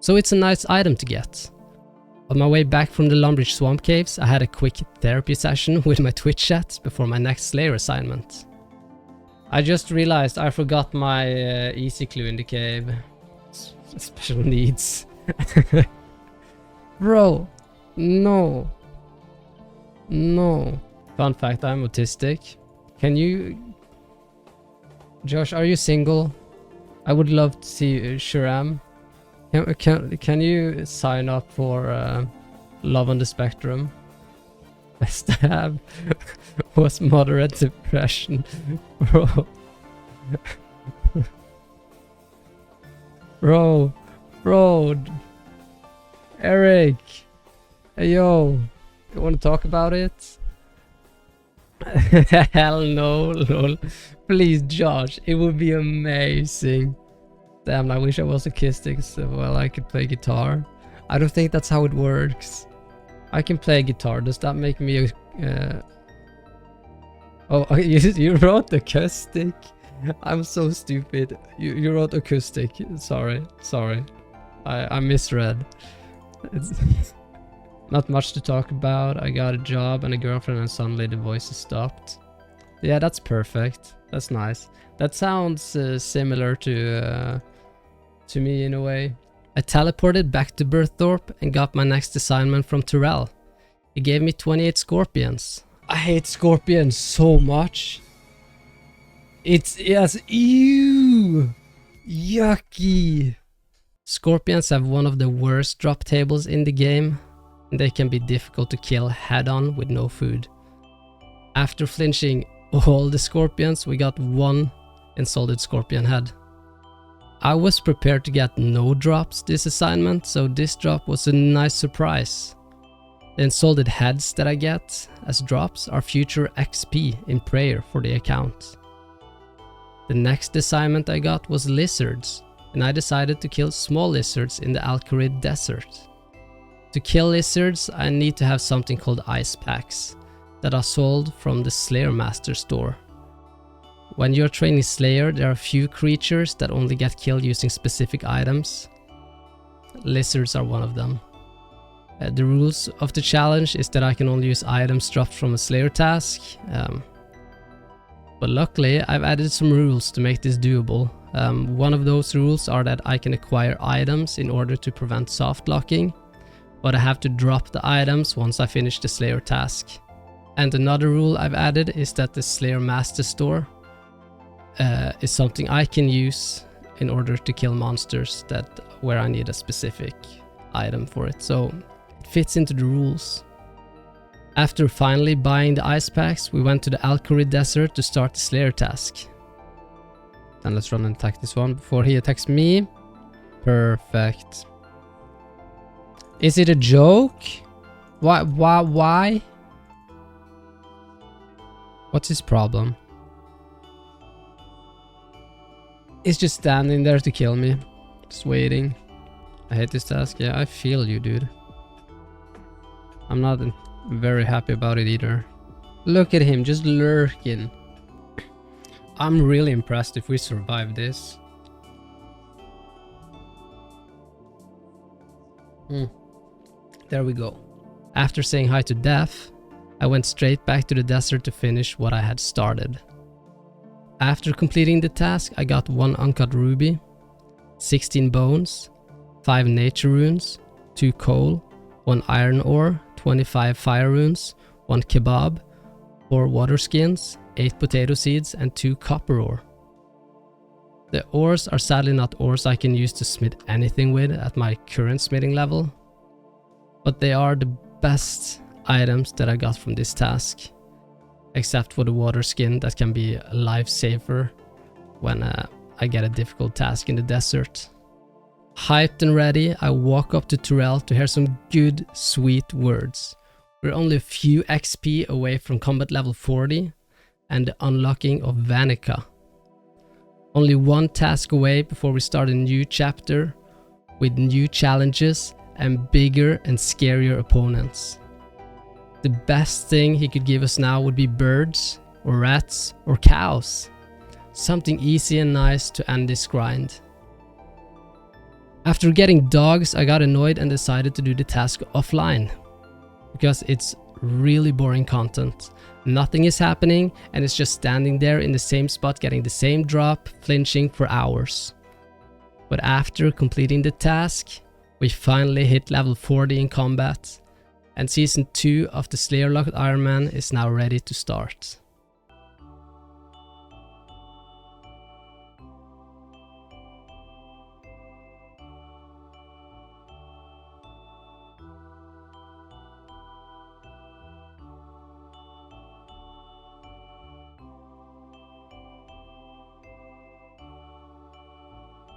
So it's a nice item to get. On my way back from the Lumbridge Swamp Caves, I had a quick therapy session with my Twitch chat before my next Slayer assignment. I just realized I forgot my easy clue in the cave. Special needs. Bro, no. No. Fun fact, I'm autistic. Can you... Josh, are you single? I would love to see you. Sure am. Can you sign up for Love on the Spectrum? Best I have was moderate depression. Bro. Bro. Eric. Hey yo. You want to talk about it? Hell no, lol. Please, Josh. It would be amazing. Damn, I wish I was acoustic so well I could play guitar. I don't think that's how it works. I can play guitar. Does that make me a... Oh, you wrote acoustic? I'm so stupid. You wrote acoustic. Sorry. I misread. It's not much to talk about. I got a job and a girlfriend and suddenly the voices stopped. Yeah, that's perfect. That's nice. That sounds similar to me in a way. I teleported back to Berthorpe and got my next assignment from Tyrell. He gave me 28 scorpions. I hate scorpions so much. Yes, ew, yucky. Scorpions have one of the worst drop tables in the game, and they can be difficult to kill head-on with no food. After flinching all the scorpions, we got 1 ensolid scorpion head. I was prepared to get no drops this assignment, so this drop was a nice surprise. The ensolid heads that I get as drops are future XP in prayer for the account. The next assignment I got was lizards, and I decided to kill small lizards in the Alcarid Desert. To kill lizards, I need to have something called ice packs that are sold from the Slayer Master store. When you're training Slayer, there are a few creatures that only get killed using specific items. Lizards are one of them. The rules of the challenge is that I can only use items dropped from a Slayer task. But luckily, I've added some rules to make this doable. One of those rules are that I can acquire items in order to prevent soft locking, but I have to drop the items once I finish the Slayer task. And another rule I've added is that the Slayer Master store is something I can use in order to kill monsters where I need a specific item for it. So it fits into the rules. After finally buying the ice packs, we went to the Alcarid Desert to start the Slayer task. Then let's run and attack this one before he attacks me. Perfect. Is it a joke? Why? What's his problem? He's just standing there to kill me. Just waiting. I hate this task. Yeah, I feel you, dude. I'm not very happy about it either. Look at him, just lurking. I'm really impressed if we survive this. There we go. After saying hi to Death, I went straight back to the desert to finish what I had started. After completing the task, I got 1 uncut ruby, 16 bones, 5 nature runes, 2 coal, 1 iron ore, 25 fire runes, 1 kebab, 4 water skins, 8 potato seeds, and 2 copper ore. The ores are sadly not ores I can use to smith anything with at my current smithing level, but they are the best items that I got from this task, except for the water skin that can be a lifesaver when I get a difficult task in the desert. Hyped and ready, I walk up to Turel to hear some good, sweet words. We're only a few XP away from combat level 40 and the unlocking of Vanica. Only 1 task away before we start a new chapter with new challenges and bigger and scarier opponents. The best thing he could give us now would be birds, or rats, or cows. Something easy and nice to end this grind. After getting dogs, I got annoyed and decided to do the task offline, because it's really boring content. Nothing is happening and it's just standing there in the same spot getting the same drop, flinching for hours. But after completing the task, we finally hit level 40 in combat, and season 2 of the Slayer Locked Ironman is now ready to start.